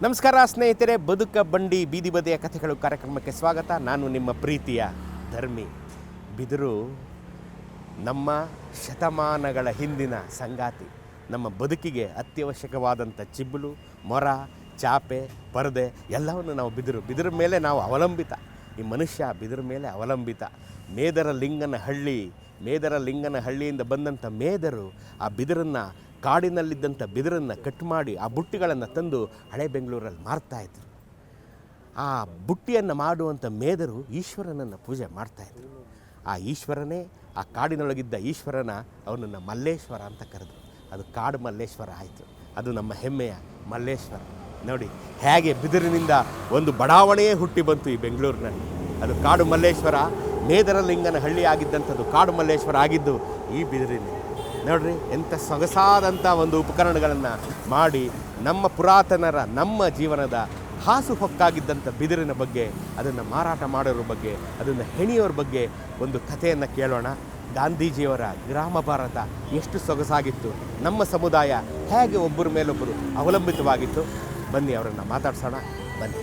ನಮಸ್ಕಾರ ಸ್ನೇಹಿತರೆ, ಬದುಕ ಬಂಡಿ ಬೀದಿ ಬದಿಯ ಕಥೆಗಳು ಕಾರ್ಯಕ್ರಮಕ್ಕೆ ಸ್ವಾಗತ. ನಾನು ನಿಮ್ಮ ಪ್ರೀತಿಯ ಧರ್ಮಿ. ಬಿದಿರು ನಮ್ಮ ಶತಮಾನಗಳ ಹಿಂದಿನ ಸಂಗಾತಿ. ನಮ್ಮ ಬದುಕಿಗೆ ಅತ್ಯವಶ್ಯಕವಾದಂಥ ಚಿಬ್ಬಲು, ಮೊರ, ಚಾಪೆ, ಪರದೆ ಎಲ್ಲವನ್ನು ನಾವು ಬಿದಿರ ಮೇಲೆ ನಾವು ಅವಲಂಬಿತ. ಈ ಮನುಷ್ಯ ಬಿದಿರ ಮೇಲೆ ಅವಲಂಬಿತ. ಮೇದರ ಲಿಂಗನ ಹಳ್ಳಿಯಿಂದ ಬಂದಂಥ ಮೇದರು ಆ ಬಿದಿರನ್ನು, ಕಾಡಿನಲ್ಲಿದ್ದಂಥ ಬಿದಿರನ್ನು ಕಟ್ ಮಾಡಿ ಆ ಬುಟ್ಟಿಗಳನ್ನು ತಂದು ಹಳೆ ಬೆಂಗಳೂರಲ್ಲಿ ಮಾರ್ತಾಯಿದ್ರು. ಆ ಬುಟ್ಟಿಯನ್ನು ಮಾಡುವಂಥ ಮೇದರು ಈಶ್ವರನನ್ನು ಪೂಜೆ ಮಾಡ್ತಾಯಿದ್ರು. ಆ ಈಶ್ವರನೇ, ಆ ಕಾಡಿನೊಳಗಿದ್ದ ಈಶ್ವರನ ಅವನನ್ನು ಮಲ್ಲೇಶ್ವರ ಅಂತ ಕರೆದ್ರು. ಅದು ಕಾಡು ಮಲ್ಲೇಶ್ವರ ಆಯಿತು. ಅದು ನಮ್ಮ ಹೆಮ್ಮೆಯ ಮಲ್ಲೇಶ್ವರ. ನೋಡಿ ಹೇಗೆ ಬಿದಿರಿನಿಂದ ಒಂದು ಬಡಾವಣೆಯೇ ಹುಟ್ಟಿ ಬಂತು ಈ ಬೆಂಗಳೂರಿನಲ್ಲಿ. ಅದು ಕಾಡು ಮಲ್ಲೇಶ್ವರ. ಮೇದರ ಲಿಂಗನ ಹಳ್ಳಿ ಆಗಿದ್ದಂಥದ್ದು ಕಾಡು ಮಲ್ಲೇಶ್ವರ ಆಗಿದ್ದು ಈ ಬಿದಿರಿನಿಂದ. ನೋಡ್ರಿ ಎಂಥ ಸೊಗಸಾದಂಥ ಒಂದು ಉಪಕರಣಗಳನ್ನು ಮಾಡಿ ನಮ್ಮ ಪುರಾತನರ, ನಮ್ಮ ಜೀವನದ ಹಾಸು ಹೊಕ್ಕಾಗಿದ್ದಂಥ ಬಿದಿರಿನ ಬಗ್ಗೆ, ಅದನ್ನು ಮಾರಾಟ ಮಾಡೋರ ಬಗ್ಗೆ, ಅದನ್ನು ಹೆಣಿಯೋರ ಬಗ್ಗೆ ಒಂದು ಕಥೆಯನ್ನು ಕೇಳೋಣ. ಗಾಂಧೀಜಿಯವರ ಗ್ರಾಮ ಭಾರತ ಎಷ್ಟು ಸೊಗಸಾಗಿತ್ತು, ನಮ್ಮ ಸಮುದಾಯ ಹೇಗೆ ಒಬ್ಬರ ಮೇಲೊಬ್ಬರು ಅವಲಂಬಿತವಾಗಿತ್ತು. ಬನ್ನಿ ಅವರನ್ನು ಮಾತಾಡ್ಸೋಣ. ಬನ್ನಿ.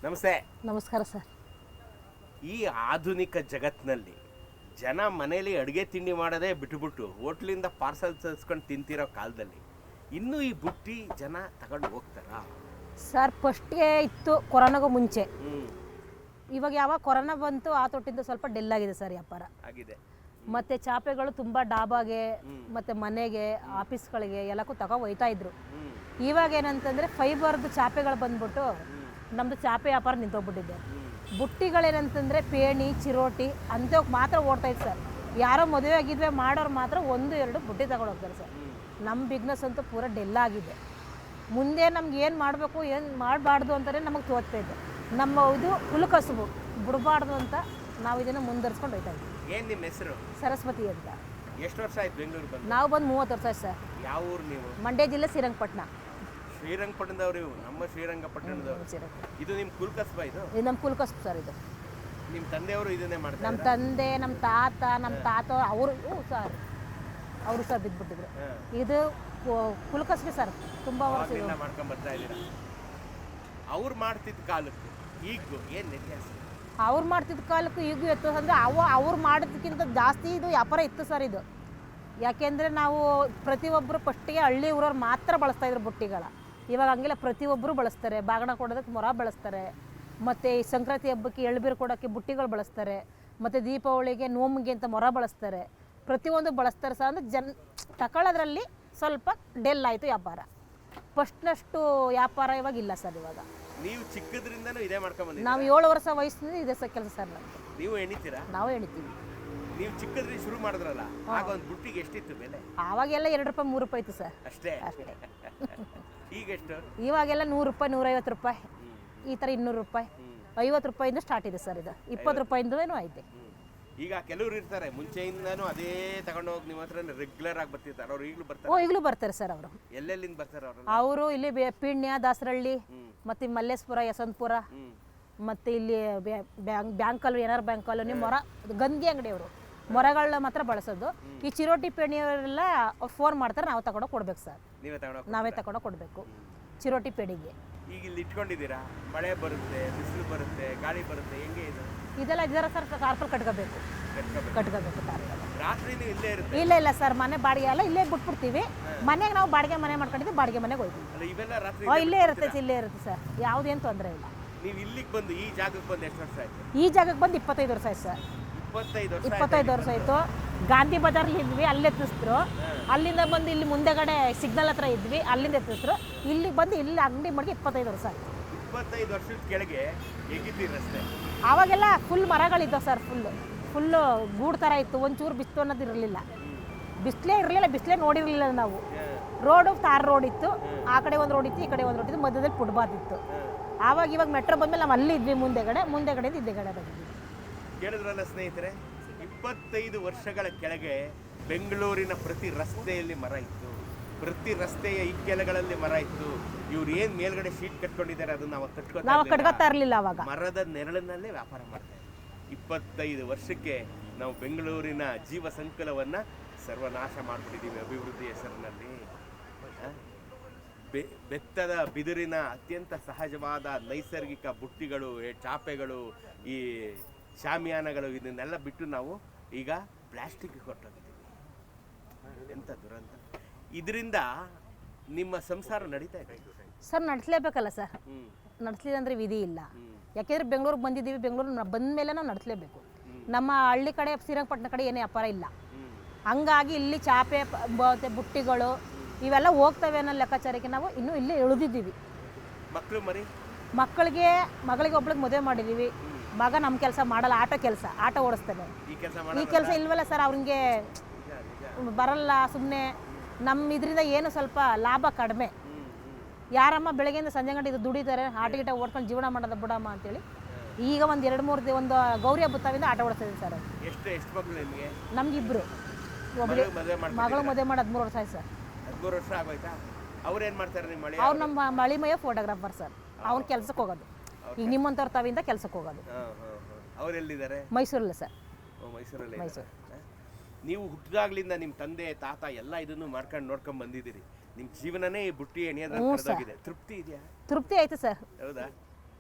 ನಮಸ್ತೆ. ನಮಸ್ಕಾರ ಸರ್. ಈ ಆಧುನಿಕ ಜಗತ್ತಿನಲ್ಲಿ ಜನ ಮನೇಲಿ ಅಡುಗೆ ತಿಂಡಿ ಮಾಡೋದೇ ಬಿಟ್ಟುಬಿಟ್ಟು ಹೋಟ್ಲಿಂದ ಪಾರ್ಸಲ್ ತರಿಸ್ಕೊಂಡು ತಿಂತಿರೋ ಕಾಲದಲ್ಲಿ ಇನ್ನೂ ಈ ಬುಟ್ಟಿ ಜನ ತಗೊಂಡು ಹೋಗ್ತಾರಾ? ಸರ್ ಫಸ್ಟ್ಗೆ ಇತ್ತು ಕೊರೋನಾಗೂ ಮುಂಚೆ. ಇವಾಗ ಯಾವಾಗ ಕೊರೋನಾ ಬಂತು ಆ ತೊಟ್ಟಿಂದ ಸ್ವಲ್ಪ ಡೆಲ್ ಆಗಿದೆ ಸರ್ ವ್ಯಾಪಾರ ಆಗಿದೆ. ಮತ್ತು ಚಾಪೆಗಳು ತುಂಬ ಡಾಬಾಗೆ ಮತ್ತು ಮನೆಗೆ, ಆಫೀಸ್ಗಳಿಗೆ ಎಲ್ಲಕ್ಕೂ ಹೋಯ್ತಾ ಇದ್ರು. ಇವಾಗ ಏನಂತಂದರೆ ಫೈಬರ್ದು ಚಾಪೆಗಳು ಬಂದ್ಬಿಟ್ಟು ನಮ್ಮದು ಚಾಪೆ ವ್ಯಾಪಾರ ನಿಂತೋಗ್ಬಿಟ್ಟಿದೆ. ಬುಟ್ಟಿಗಳೇನಂತಂದರೆ ಪೇಣಿ, ಚಿರೋಟಿ ಅಂಥವ್ಕೆ ಮಾತ್ರ ಓಡ್ತಾಯಿತ್ತು ಸರ್. ಯಾರೋ ಮದುವೆ ಆಗಿದ್ವಿ ಮಾಡೋರು ಮಾತ್ರ 1-2 ಬುಟ್ಟಿ ತಗೊಂಡು ಹೋಗ್ತಾರೆ ಸರ್. ನಮ್ಮ ಬಿಸ್ನೆಸ್ ಅಂತೂ ಪೂರ ಡೆಲ್ ಆಗಿದೆ. ಮುಂದೆ ನಮ್ಗೆ ಏನು ಮಾಡಬೇಕು, ಏನು ಮಾಡಬಾರ್ದು ಅಂತಲೇ ನಮಗೆ ತೋಚ್ತಾಯಿದೆ. ನಮ್ಮ ಇದು ಕುಲಕಸುಬು ಬಿಡಬಾರ್ದು ಅಂತ ನಾವು ಇದನ್ನು ಮುಂದುವರ್ಸ್ಕೊಂಡು ಹೋಗ್ತಾ ಇದ್ದೀವಿ. ಏನು ನಿಮ್ಮ ಹೆಸರು? ಸರಸ್ವತಿ ಅಂತ. ಎಷ್ಟು ವರ್ಷ ಆಯ್ತು ಬೆಂಗಳೂರು ಬಂದು? ನಾವು ಬಂದು 30 ವರ್ಷ ಆಯ್ತು ಸರ್. ಯಾವ ಊರು ನೀವು? ಮಂಡ್ಯ ಜಿಲ್ಲೆ ಶ್ರೀರಂಗಪಟ್ಟಣ. ಶ್ರೀರಂಗಪಟ್ಟಣದವ್ರು ಇವು? ನಮ್ಮ ಶ್ರೀರಂಗಪಟ್ಟಣದವರು. ಇದು ನಿಮ್ಮ ಕುಲಕಸುಬ? ಇದು ನಮ್ಮ ಕುಲಕಸುಬು ಸರ್. ಇದು ನಿಮ್ಮ ತಂದೆಯವರು ಇದನ್ನೇ ಮಾಡ್ತಾರೆ? ನಮ್ಮ ತಂದೆ, ನಮ್ಮ ತಾತ ಅವರು ಸರ್, ಅವರು ಸರ್ ಬಿದ್ದುಬಿಟ್ಟಿದ್ರು. ಇದು ಕುಲಕಸುಬೆ ಸರ್. ತುಂಬ ವರ್ಷ ಮಾಡ್ಕೊಂಡು ಬರ್ತಾ ಇದ್ದೀರಾ. ಅವ್ರು ಮಾಡ್ತಿದ್ದ ಕಾಲಕ್ಕೆ ಈಗ ಏನು ವ್ಯತ್ಯಾಸ? ಅವ್ರು ಮಾಡ್ತಿದ್ದ ಕಾಲಕ್ಕೂ ಈಗೂ ವ್ಯತ್ಯಾಸ ಅಂದರೆ ಅವ್ರು ಮಾಡೋದಕ್ಕಿಂತ ಜಾಸ್ತಿ ಇದು ವ್ಯಾಪಾರ ಇತ್ತು ಸರ್. ಇದು ಯಾಕೆಂದರೆ ನಾವು ಪ್ರತಿಯೊಬ್ಬರು ಫಸ್ಟಿಗೆ ಹಳ್ಳಿ ಊರವ್ರು ಮಾತ್ರ ಬಳಸ್ತಾಯಿದ್ರು ಬುಟ್ಟಿಗಳ. ಇವಾಗ ಹಂಗಿಲ್ಲ, ಪ್ರತಿಯೊಬ್ಬರು ಬಳಸ್ತಾರೆ. ಬಾಗಣ ಕೊಡೋದಕ್ಕೆ ಮೊರ ಬಳಸ್ತಾರೆ, ಮತ್ತು ಈ ಸಂಕ್ರಾಂತಿ ಹಬ್ಬಕ್ಕೆ ಎಳ್ಬೀರು ಕೊಡೋಕ್ಕೆ ಬುಟ್ಟಿಗಳು ಬಳಸ್ತಾರೆ, ಮತ್ತು ದೀಪಾವಳಿಗೆ ನೋಮಿಗೆ ಅಂತ ಮೊರ ಬಳಸ್ತಾರೆ. ಪ್ರತಿಯೊಂದು ಬಳಸ್ತಾರೆ ಸರ್. ಅಂದರೆ ತಗೊಳ್ಳೋದ್ರಲ್ಲಿ ಸ್ವಲ್ಪ ಡೆಲ್ ಆಯಿತು ವ್ಯಾಪಾರ. ಫಸ್ಟ್ನಷ್ಟು ವ್ಯಾಪಾರ ಇವಾಗ ಇಲ್ಲ ಸರ್. ಇವಾಗ ನೀವು ಚಿಕ್ಕದ್ರಿಂದನೂ ಇದೇ ಮಾಡ್ಕೊಂಡ್ಬಂದಿದ್ದೀರಾ? ನಾವು 7 ವರ್ಷ ವಯಸ್ಸಿನಿಂದ ಇದೆ ಸರ್ ಕೆಲಸ ಸರ್. ನಮಗೆ ನೀವು ಎಣಿತೀರಾ? ನಾವು ಎಣಿತೀವಿ. ನೀವು ಚಿಕ್ಕದ್ರಿಂದ ಶುರು ಮಾಡಿದ್ರಲ್ಲ, ಆಗ ಒಂದು ಬುಟ್ಟಿಗೆ ಎಷ್ಟಿತ್ತು ಬೆಲೆ? ಆವಾಗೆಲ್ಲ 2 ರೂಪಾಯಿ 3 ರೂಪಾಯಿ ಇತ್ತು ಸರ್. ಅಷ್ಟೇ? ಈಗ ಎಷ್ಟು? ಇವಾಗೆಲ್ಲ 100 ರೂಪಾಯಿ, 150 ರೂಪಾಯಿ, ಈ ಥರ 200 ರೂಪಾಯಿ, 50 ರೂಪಾಯಿಂದ ಸ್ಟಾರ್ಟ್ ಇದೆ ಸರ್. ಇದು 20 ರೂಪಾಯಿಂದನೂ ಐತೆ. ಈಗ ಕೆಲವರು ಇರ್ತಾರೆ ಮುಂಚೆಯಿಂದನೂ ಅದೇ ತಗೊಂಡು ಹೋಗಿ ನಿಮ್ಮ ಹತ್ರ ರೆಗ್ಯುಲರ್ ಆಗಿ ಬರ್ತಿರ್ತಾರೆ. ಅವ್ರು ಈಗಲೂ ಬರ್ತಾರೆ? ಈಗಲೂ ಬರ್ತಾರೆ ಸರ್. ಅವರು ಎಲ್ಲೆಲ್ಲಿಂದ ಬರ್ತಾರೆ ಅವರು? ಅವರು ಇಲ್ಲಿ ಪೀಣ್ಯ, ದಾಸರಳ್ಳಿ, ಮತ್ತು ಮಲ್ಲೇಶ್ಪುರ, ಯಶವಂತಪುರ, ಮತ್ತು ಇಲ್ಲಿ ಬ್ಯಾಂಕಲ್ಲಿ ಏನಾರು ಬ್ಯಾಂಕ್ ಕಾಲೋನಿ ಮೊರ ಗಂಧಿ ಅಂಗಡಿಯವರು ಮೊರಗಳನ್ನ ಮಾತ್ರ ಬಳಸೋದು. ಈ ಚಿರೋಟಿ ಪೇಣಿಯವರೆಲ್ಲ ಅವ್ರು ಫೋನ್ ಮಾಡ್ತಾರೆ, ನಾವು ತಗೊಂಡೋಗಿ ಕೊಡ್ಬೇಕು ಸರ್. ನಾವೇ ತಗೊಂಡೋಗಿ ಕೊಡಬೇಕು ಚಿರೋಟಿ ಪೇಣಿಗೆ. ಈಗ ಇಲ್ಲಿ ಇಟ್ಕೊಂಡಿದ್ದೀರಾ, ಮಳೆ ಬರುತ್ತೆ, ಬಿಸಿಲು ಬರುತ್ತೆ, ಗಾಳಿ ಬರುತ್ತೆ, ಹೆಂಗೆ ಇದು? ಇದೆಲ್ಲ ಇದರ ಸರ್. Carpal ಕಟ್ಕೋಬೇಕು carpal. ರಾತ್ರಿ ಇಲ್ಲೇ ಇರುತ್ತೆ? ಇಲ್ಲ ಸರ್, ಮನೆ ಬಾಡಿಗೆ ಎಲ್ಲ ಇಲ್ಲೇ ಬಿಟ್ಬಿಡ್ತೀವಿ. ಮನೆಗೆ ನಾವು ಬಾಡಿಗೆ ಮನೆ ಮಾಡ್ಕೊಂಡಿದ್ದೀವಿ, ಬಾಡಿಗೆ ಮನೆಗೆ ಹೋಗ್ತೀವಿ. ಇಲ್ಲೇ ಇರುತ್ತೆ ಸರ್. ಯಾವುದೇನು ತೊಂದರೆ ಇಲ್ಲ. ನೀವು ಇಲ್ಲಿಗೆ ಬಂದು ಈ ಜಾಗಕ್ಕೆ ಬಂದು ಎಷ್ಟು ವರ್ಷ ಆಯ್ತು? ಈ ಜಾಗಕ್ಕೆ ಬಂದು 25 ವರ್ಷ ಆಯ್ತು ಸರ್. 25 ವರ್ಷ ಆಯಿತು. ಗಾಂಧಿ ಬಜಾರ್ಲಿ ಇದ್ವಿ, ಅಲ್ಲಿ ಎತ್ತಿಸಿದ್ರು. ಅಲ್ಲಿಂದ ಬಂದು ಇಲ್ಲಿ ಮುಂದೆಗಡೆ ಸಿಗ್ನಲ್ ಹತ್ರ ಇದ್ವಿ, ಅಲ್ಲಿಂದ ಎತ್ತಿಸಿದ್ರು. ಇಲ್ಲಿಗೆ ಬಂದು ಇಲ್ಲಿ ಅಂಗಡಿ ಮಾಡಿ 25 ವರ್ಷ ಆಯಿತು. 25 ವರ್ಷದ ಕೆಳಗೆ ಹೇಗಿದ್ದೀರಿ ರಸ್ತೆ? ಆವಾಗೆಲ್ಲ ಫುಲ್ ಮರಗಳಿದ್ದವು ಸರ್. ಫುಲ್ಲು ಗೂಡು ಥರ ಇತ್ತು. ಒಂಚೂರು ಬಿಸಿಲು ಅನ್ನೋದು ಇರಲಿಲ್ಲ. ಬಿಸಿಲೇ ನೋಡಿರಲಿಲ್ಲ ನಾವು. ರೋಡು ತಾರ್ ರೋಡ್ ಇತ್ತು. ಆ ಕಡೆ ಒಂದು ರೋಡ್ ಇತ್ತು, ಈ ಕಡೆ ಒಂದು ರೋಡ್ ಇತ್ತು, ಮಧ್ಯದಲ್ಲಿ ಫುಟ್ಪಾತ್ ಇತ್ತು. ಇವಾಗ ಮೆಟ್ರೋ ಬಂದಮೇಲೆ ನಾವು ಅಲ್ಲಿ ಇದ್ವಿ, ಮುಂದೆಗಡೆಯಿಂದ ಇದ್ದೆಗಡೆ ಬಂದಿದ್ವಿ. ಕೇಳಿದ್ರಲ್ಲ ಸ್ನೇಹಿತರೆ, 25 ವರ್ಷಗಳ ಕೆಳಗೆ ಬೆಂಗಳೂರಿನ ಪ್ರತಿ ರಸ್ತೆಯಲ್ಲಿ ಮರ ಇತ್ತು, ಪ್ರತಿ ರಸ್ತೆಯ ಇಕ್ಕೆಲಗಳಲ್ಲಿ ಮರ ಇತ್ತು. ಇವ್ರು ಏನು ಮೇಲ್ಗಡೆ ಶೀಟ್ ಕಟ್ಕೊಂಡಿದ್ದಾರೆ ಅದನ್ನ ನಾವು ಕಟ್ಕೋತಾ ಇರಲಿಲ್ಲ. ಅವಾಗ ಮರದ ನೆರಳಿನಲ್ಲೇ ವ್ಯಾಪಾರ ಮಾಡ್ತಾರೆ. 25 ವರ್ಷಕ್ಕೆ ನಾವು ಬೆಂಗಳೂರಿನ ಜೀವ ಸಂಕುಲವನ್ನು ಸರ್ವನಾಶ ಮಾಡಿಬಿಟ್ಟಿದ್ದೀವಿ ಅಭಿವೃದ್ಧಿ ಹೆಸರಿನಲ್ಲಿ. ಬೆತ್ತದ ಬಿದಿರಿನ ಅತ್ಯಂತ ಸಹಜವಾದ ನೈಸರ್ಗಿಕ ಬುಟ್ಟಿಗಳು, ಚಾಪೆಗಳು, ಈ ಶಾಮಿಯಾನಗಳು ಇದನ್ನೆಲ್ಲ ಬಿಟ್ಟು ನಾವು ಈಗ ಪ್ಲಾಸ್ಟಿಕ್ ಕೊಟ್ಟೋಗಿದ್ದೀವಿ. ಎಂಥ ದುರಂತ. ಇದರಿಂದ ನಿಮ್ಮ ಸಂಸಾರ ನಡೀತಾ ಇದೆ ಸರ್? ನಡೆಸಲೇಬೇಕಲ್ಲ ಸರ್. ನಡೆಸಲಿಲ್ಲ ಅಂದರೆ ವಿಧಿ ಇಲ್ಲ. ಯಾಕೆಂದರೆ ಬೆಂಗಳೂರಿಗೆ ಬಂದಿದ್ದೀವಿ, ಬೆಂಗಳೂರು ಬಂದ ಮೇಲೆ ನಾವು ನಡೆಸಲೇಬೇಕು. ನಮ್ಮ ಹಳ್ಳಿ ಕಡೆ ಶ್ರೀರಂಗಪಟ್ಟಣ ಕಡೆ ಏನೇ ವ್ಯಾಪಾರ ಇಲ್ಲ, ಹಂಗಾಗಿ ಇಲ್ಲಿ ಚಾಪೆ ಬುಟ್ಟಿಗಳು ಇವೆಲ್ಲ ಹೋಗ್ತವೆ ಅನ್ನೋ ಲೆಕ್ಕಾಚಾರಕ್ಕೆ ನಾವು ಇನ್ನೂ ಇಲ್ಲೇ ಇಳಿದಿದ್ದೀವಿ. ಮಕ್ಕಳು ಮರಿ ಮಗಳಿಗೆ ಒಬ್ಳಿಗೆ ಮದುವೆ ಮಾಡಿದ್ದೀವಿ. ಮಗ ನಮ್ಮ ಕೆಲಸ ಮಾಡಲ್ಲ, ಆಟೋ ಓಡಿಸ್ತಾನೆ. ಈ ಕೆಲಸ ಇಲ್ವಲ್ಲ ಸರ್, ಅವ್ರಿಗೆ ಬರಲ್ಲ. ಸುಮ್ಮನೆ ನಮ್ಮ ಇದರಿಂದ ಏನು ಸ್ವಲ್ಪ ಲಾಭ ಕಡಿಮೆ. ಯಾರಮ್ಮ ಬೆಳಗ್ಗೆಯಿಂದ ಸಂಜೆ ಗಂಟೆ ಇದು ದುಡಿತಾರೆ, ಆಟ ಓಡ್ಕೊಂಡು ಜೀವನ ಮಾಡೋದು ಬಿಡಮ್ಮ ಅಂತೇಳಿ ಈಗ ಒಂದು 2-3 ಒಂದು ಗೌರಿ ಹಬ್ಬದಿಂದ ಆಟ ಓಡಿಸ್ತಿದ್ದೀವಿ ಸರ್. ಎಷ್ಟು ಮಕ್ಕಳು ನಿಮಗೆ? ನಮ್ಗಿಬ್ರು. ಒಬ್ಬರು ಮಗಳು ಮದುವೆ ಮಾಡಿ 13 ವರ್ಷ ಆಯ್ತು ಸರ್. 13 ವರ್ಷ ಆಗೋಯ್ತಾ? ಅವ್ರು ಏನು ಮಾಡ್ತಾರೆ ನಿಮ್ಮ ಮಳೆ? ಅವ್ರು ನಮ್ಮ ಮಳಿಮಯ್ಯ ಫೋಟೋಗ್ರಾಫರ್ ಸರ್. ಅವ್ರು ಕೆಲ್ಸಕ್ಕೆ ಹೋಗೋದು. ಈಗ ನಿಮ್ಮಂಥವ್ರ ತಾವಿಂದ ಕೆಲ್ಸಕ್ಕೆ ಹೋಗೋದು. ಅವ್ರು ಎಲ್ಲಿದ್ದಾರೆ? ಮೈಸೂರಲ್ಲ ಸರ್. ಮೈಸೂರಲ್ಲಿ. ನೀವು ಹುಟ್ಟಿದಾಗ್ಲಿಂದ ನಿಮ್ಮ ತಂದೆ ತಾತ ಎಲ್ಲ ಇದನ್ನು ನೋಡ್ಕೊಂಡು ಬಂದಿದ್ದೀರಿ. ನಿಮ್ಮ ಜೀವನನೇ ಈ ಬುಟ್ಟಿ ಎಣಿಯೋದಾಗಿದೆ. ತೃಪ್ತಿ ಇದೆಯಾ? ತೃಪ್ತಿ ಆಯ್ತು ಸರ್. ಹೌದಾ?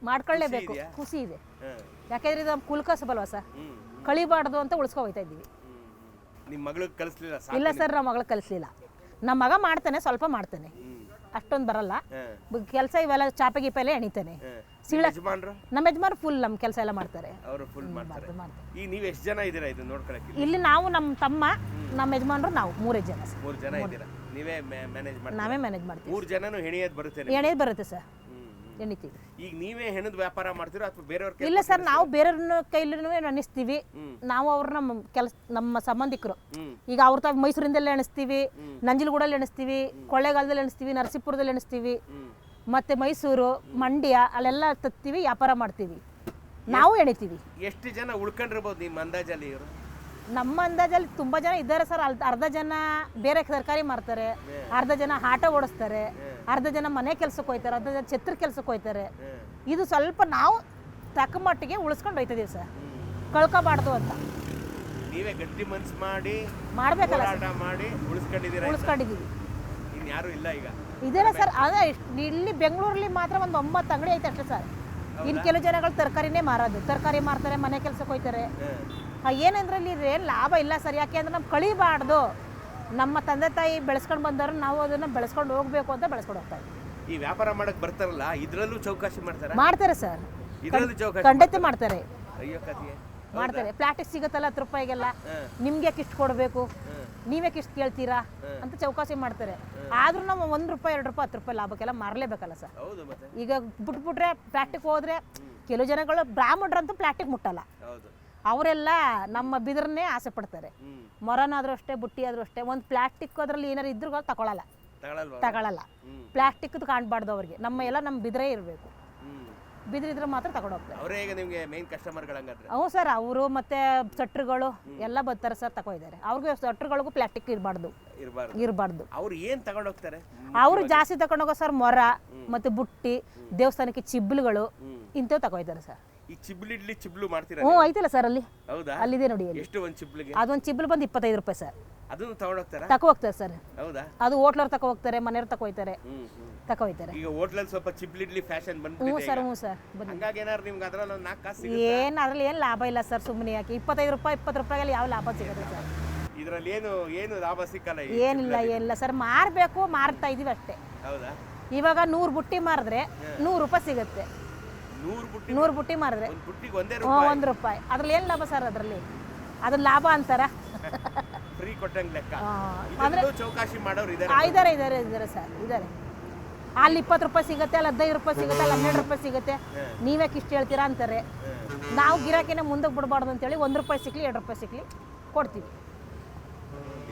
ಮಾಡ್ಕೊಳ್ಳೇಬೇಕು, ಖುಷಿ ಇದೆ. ಯಾಕೆಂದ್ರೆ ಇದು ಕುಲ್ಕಸಬಲ್ವಾ ಸರ್, ಕಳಿಬಾರ್ದು ಅಂತ ಉಳಿಸ್ಕೊ ಹೋಗ್ತಾ ಇದ್ದೀವಿ. ನಿಮ್ಮ ಮಗಳಿಗೆ ಕಲಿಸ್ಲಿಲ್ಲ? ಇಲ್ಲ ಸರ್, ನಮ್ಮ ಮಗಳಿಗೆ ಕಲಿಸ್ಲಿಲ್ಲ. ನಮ್ಮ ಮಗ ಮಾಡ್ತಾನೆ, ಸ್ವಲ್ಪ ಮಾಡ್ತಾನೆ, ಅಷ್ಟೊಂದು ಬರಲ್ಲ ಕೆಲಸ. ಇವೆಲ್ಲ ಚಾಪೆ ಗೀಪೆ ಎಲ್ಲ ಎಣಿತಾನೆ. ನಮ್ಮ ಯಜಮಾನ್ರು ಫುಲ್ ನಮ್ಮ ಕೆಲಸ ಎಲ್ಲ ಮಾಡ್ತಾರೆ. ಅವರು ಫುಲ್ ಮಾಡ್ತಾರೆ. ಈಗ ನೀವು ಎಷ್ಟು ಜನ ಇದ್ದೀರಾ ಇದು ನೋಡ್ಕೊಳ್ಳೋಕೆ? ಇಲ್ಲಿ ನಾವು, ನಮ್ಮ ತಮ್ಮ, ನಮ್ಮ ಯಜಮಾನ್ರು, ನಾವು 3 ಜನ. 3 ಜನ ಇದ್ದೀರಾ? ನೀವೇ ಮ್ಯಾನೇಜ್ ಮಾಡ್ತೀರಾ? ನಾವೇ ಮ್ಯಾನೇಜ್ ಮಾಡ್ತೀವಿ. 3 ಜನನು ಹೆಣಿಯೋದು ಬರುತ್ತೆ? ಎಣಿಯೋದು ಬರುತ್ತೆ ಸರ್, ಎಣಿತೀವಿ. ಈಗ ನೀವೇ ಹೆಣದ ವ್ಯಾಪಾರ ಮಾಡ್ತೀರಾ ಅಥವಾ ಬೇರೆಯವ್ರ? ಇಲ್ಲ ಸರ್, ನಾವು ಬೇರೆಯವ್ರನ್ನ ಕೈಲೂ ಎಣಿಸ್ತೀವಿ. ನಾವು ಅವ್ರನ್ನ ನಮ್ಮ ಸಂಬಂಧಿಕರು. ಈಗ ಅವ್ರ ತಾವು ಮೈಸೂರಿಂದೆಲ್ಲ ಎಣಿಸ್ತೀವಿ, ನಂಜನಗೂಡಲ್ಲಿ ಎಣಿಸ್ತೀವಿ, ಕೊಳ್ಳೇಗಾಲದಲ್ಲಿ ಎಣಿಸ್ತೀವಿ, ನರಸೀಪುರದಲ್ಲಿ ಎಣಿಸ್ತೀವಿ, ಮತ್ತೆ ಮೈಸೂರು, ಮಂಡ್ಯ ಅಲ್ಲೆಲ್ಲ ತತ್ತೀವಿ, ವ್ಯಾಪಾರ ಮಾಡ್ತೀವಿ, ನಾವು ಎಣಿತೀವಿ. ಎಷ್ಟು ಜನ ಉಳ್ಕೊಂಡಿರ್ಬೋದು ನಿಮ್ಮ ಅಂದಾಜಲ್ಲಿ? ಇವರು ನಮ್ಮ ಅಂದಾಜಲ್ಲಿ ತುಂಬ ಜನ ಇದ್ದಾರೆ ಸರ್. ಅರ್ಧ ಜನ ಬೇರೆ ತರಕಾರಿ ಮಾರ್ತಾರೆ, ಅರ್ಧ ಜನ ಆಟೋ ಓಡಿಸ್ತಾರೆ, ಅರ್ಧ ಜನ ಮನೆ ಕೆಲ್ಸಕ್ಕೆ ಹೋಗ್ತಾರೆ, ಅರ್ಧ ಜನ ಛತ್ರ ಕೆಲ್ಸಕ್ಕೆ ಹೋಗ್ತಾರೆ. ಇದು ಸ್ವಲ್ಪ ನಾವು ತಕ್ಕ ಮಟ್ಟಿಗೆ ಉಳಿಸ್ಕೊಂಡು ಹೋಯ್ತಿದ್ದೀವಿ ಸರ್, ಕಳ್ಕೊಬಾರ್ದು ಅಂತ. ನೀವೇ ಗಟ್ಟಿ ಮನ್ಸು ಮಾಡಿ ಮಾಡ್ಬೇಕಲ್ಲ, ಮಾಡಿ ಉಳಿಸ್ಕೊಂಡಿದ್ದೀವಿ. ಇನ್ಯಾರು ಇಲ್ಲ ಈಗ? ಇದೇನೆ ಸರ್. ಅದೇ ಇಲ್ಲಿ ಬೆಂಗಳೂರಲ್ಲಿ ಮಾತ್ರ ಒಂದು 9 ಅಂಗಡಿ ಐತೆ ಅಷ್ಟೇ ಸರ್. ಇನ್ನು ಕೆಲವು ಜನಗಳು ತರಕಾರಿನೇ ಮಾರೋದು, ತರಕಾರಿ ಮಾರ್ತಾರೆ, ಮನೆ ಕೆಲ್ಸಕ್ಕೆ ಹೋಗ್ತಾರೆ. ಏನಂದ್ರೆ ಇಲ್ಲಿ ಏನು ಲಾಭ ಇಲ್ಲ ಸರ್. ಯಾಕೆ ಅಂದ್ರೆ ನಾವು ಕಳಿಬಾರ್ದು. ನಮ್ಮ ತಂದೆ ತಾಯಿ ಬೆಳೆಸ್ಕೊಂಡು ಬಂದವರು, ನಾವು ಅದನ್ನ ಬೆಳೆಸ್ಕೊಂಡು ಹೋಗ್ಬೇಕು ಅಂತ ಬೆಳೆಸ್ಕೊಂಡು ಹೋಗ್ತಾ ಇದ್ದೀವಿ. ಈ ವ್ಯಾಪಾರ ಮಾಡಕ್ ಬರ್ತಾರಲ್ಲ, ಇದ್ರಲ್ಲೂ ಚೌಕಾಶಿ ಮಾಡ್ತಾರೆ ಸರ್. ಇದ್ರಲ್ಲೂ ಚೌಕಾಶಿ ಖಂಡಿತ ಮಾಡ್ತಾರೆ. ಅಯ್ಯೋ ಕಥೆ ಮಾಡ್ತಾರೆ. ಪ್ಲಾಸ್ಟಿಕ್ ಸಿಗುತ್ತಲ್ಲ 10 ರೂಪಾಯಿಗೆಲ್ಲ, ನಿಮ್ಗೆ ಯಾಕೆ ಇಷ್ಟು ಕೊಡಬೇಕು, ನೀವ್ಯಾಕೆ ಇಷ್ಟು ಕೇಳ್ತೀರಾ ಅಂತ ಚೌಕಾಸಿ ಮಾಡ್ತಾರೆ. ಆದ್ರೂ ನಾವು 1 ರೂಪಾಯಿ 2 ರೂಪಾಯಿ 10 ರೂಪಾಯಿ ಲಾಭಕ್ಕೆಲ್ಲ ಮಾರಲೇಬೇಕಲ್ಲ ಸರ್. ಈಗ ಬಿಟ್ಬಿಟ್ರೆ ಪ್ಲಾಸ್ಟಿಕ್ ಹೋದ್ರೆ, ಕೆಲವು ಜನಗಳು ಬ್ರಾಹ್ಮಣರಂತೂ ಪ್ಲಾಸ್ಟಿಕ್ ಮುಟ್ಟಲ್ಲ. ಅವರೆಲ್ಲ ನಮ್ಮ ಬಿದಿರನ್ನೇ ಆಸೆ ಪಡ್ತಾರೆ. ಮೊರನಾದ್ರೂ ಅಷ್ಟೇ, ಬುಟ್ಟಿ ಆದ್ರೂ ಅಷ್ಟೇ. ಒಂದು ಪ್ಲಾಸ್ಟಿಕ್ ಅದ್ರಲ್ಲಿ ಏನಾರು ಇದ್ರು ತಗೊಳ್ಳಲ್ಲ. ಪ್ಲಾಸ್ಟಿಕ್ ಕಾಣಬಾರ್ದು ಅವ್ರಿಗೆ. ನಮ್ಮ ಬಿದಿರೇ ಇರಬೇಕು. ಬಿದಿರಿದ್ರೆ ಮಾತ್ರ ತಗೊಂಡು ಹೋಗ್ತಾರೆ. ಅವರೇ ಈಗ ನಿಮಗೆ ಮೇನ್ ಕಸ್ಟಮರ್ಗಳು ಹಂಗಾದ್ರೆ? ಹ್ಞೂ ಸರ್, ಅವರು ಮತ್ತೆ ಸಟ್ರುಗಳು ಎಲ್ಲ ಬರ್ತಾರೆ ಸರ್, ತಗೊಂಡಿದ್ದಾರೆ. ಅವ್ರಿಗೆ ಸಟ್ರುಗಳಿಗೂ ಪ್ಲಾಸ್ಟಿಕ್ ಇರಬಾರ್ದು. ಅವ್ರು ಏನು ತಗೊಂಡು ಹೋಗ್ತಾರೆ? ಅವರು ಜಾಸ್ತಿ ತಗೊಂಡೋಗೋ ಸರ್ ಮೊರ ಮತ್ತೆ ಬುಟ್ಟಿ, ದೇವಸ್ಥಾನಕ್ಕೆ ಚಿಬ್ಲುಗಳು ಇಂಥವು ತಗೊಂಡಿದ್ದಾರೆ ಸರ್. ಈ ಚಿಬ್ಲು ಮಾಡ್ತೀರಾ? ಹ್ಞೂ ಐತಲ್ಲ ಸರ್, ಅಲ್ಲಿ. ಹೌದಾ? ಅಲ್ಲಿದೆ ನೋಡಿ. ಎಷ್ಟು ಒಂದು ಚಿಬ್ಲಿಗೆ? ಅದೊಂದು ಚಿಬ್ಲು ಬಂದು 25 ರೂಪಾಯಿ ಸರ್. ಅದನ್ನು ತಗೊಂಡು ಹೋಗ್ತಾರೆ? ಹೋಗ್ತಾರೆ ಸರ್. ಹೌದಾ? ಅದು ಹೋಟ್ಲವ್ರು ಹೋಗ್ತಾರೆ, ಮನೆಯವ್ರು ಹೋಗ್ತಾರೆ. ಈಗ ಹೋಟ್ಲಲ್ಲಿ ಸ್ವಲ್ಪ ಚಿಬ್ಲಿಡ್ಲಿ ಫ್ಯಾಷನ್ ಬಂದ್ಬಿಟ್ಟಿದೆ. ಹ್ಞೂ ಸರ್. ಹಂಗಾಗಿ ಏನಾದ್ರು ನಿಮ್ಗೆ ಅದರಲ್ಲಿ ಒಂದು 4 ಕಾಸು ಅದ್ರಲ್ಲಿ ಏನು ಲಾಭ ಇಲ್ಲ ಸರ್. ಸುಮ್ಮನೆ ಯಾಕೆ 25 ರೂಪಾಯಿ 20 ರೂಪಾಯಿಗೆ ಯಾವ ಲಾಭ ಸಿಗುತ್ತೆ ಸರ್? ಇದರಲ್ಲಿ ಏನು ಲಾಭ ಸಿಕ್ಕಲ್ಲ. ಏನಿಲ್ಲ ಸರ್, ಮಾರ್ತಾ ಇದೀವಿ ಅಷ್ಟೇ. ಹೌದಾ? ಇವಾಗ 100 ಬುಟ್ಟಿ ಮಾರಿದ್ರೆ 100 ರೂಪಾಯಿ ಸಿಗುತ್ತೆ. 100 ಬುಟ್ಟಿ ಮಾರಿದ್ರೆ 1 ರೂಪಾಯಿ. ಅದ್ರಲ್ಲಿ ಏನು ಲಾಭ ಸರ್? ಅದ್ರ ಲಾಭ ಅಂತಾರ? ಫ್ರೀ ಕೊಟ್ಟಂಗೆ ಲೆಕ್ಕ. ಅಂದ್ರೆ ಚೌಕಾಶಿ ಮಾಡೋರು ಇದ್ದಾರೆ ಸರ್, ಇದ್ದಾರೆ. ಅಲ್ಲಿ 20 ರೂಪಾಯಿ ಸಿಗುತ್ತೆ, ಅಲ್ಲಿ 15 ರೂಪಾಯಿ ಸಿಗುತ್ತೆ, ಅಲ್ಲಿ 12 ರೂಪಾಯಿ ಸಿಗುತ್ತೆ. ನೀವ್ಯಾಕೆ ಇಷ್ಟು ಹೇಳ್ತೀರಾ ಅಂತಾರೆ. ನಾವು ಗಿರಾಕಿನ ಮುಂದಕ್ಕೆ ಬಿಡಬಾರ್ದು ಅಂತೇಳಿ 1 ರೂಪಾಯಿ ಸಿಕ್ಲಿ 2 ರೂಪಾಯಿ ಸಿಕ್ಲಿ ಕೊಡ್ತೀವಿ.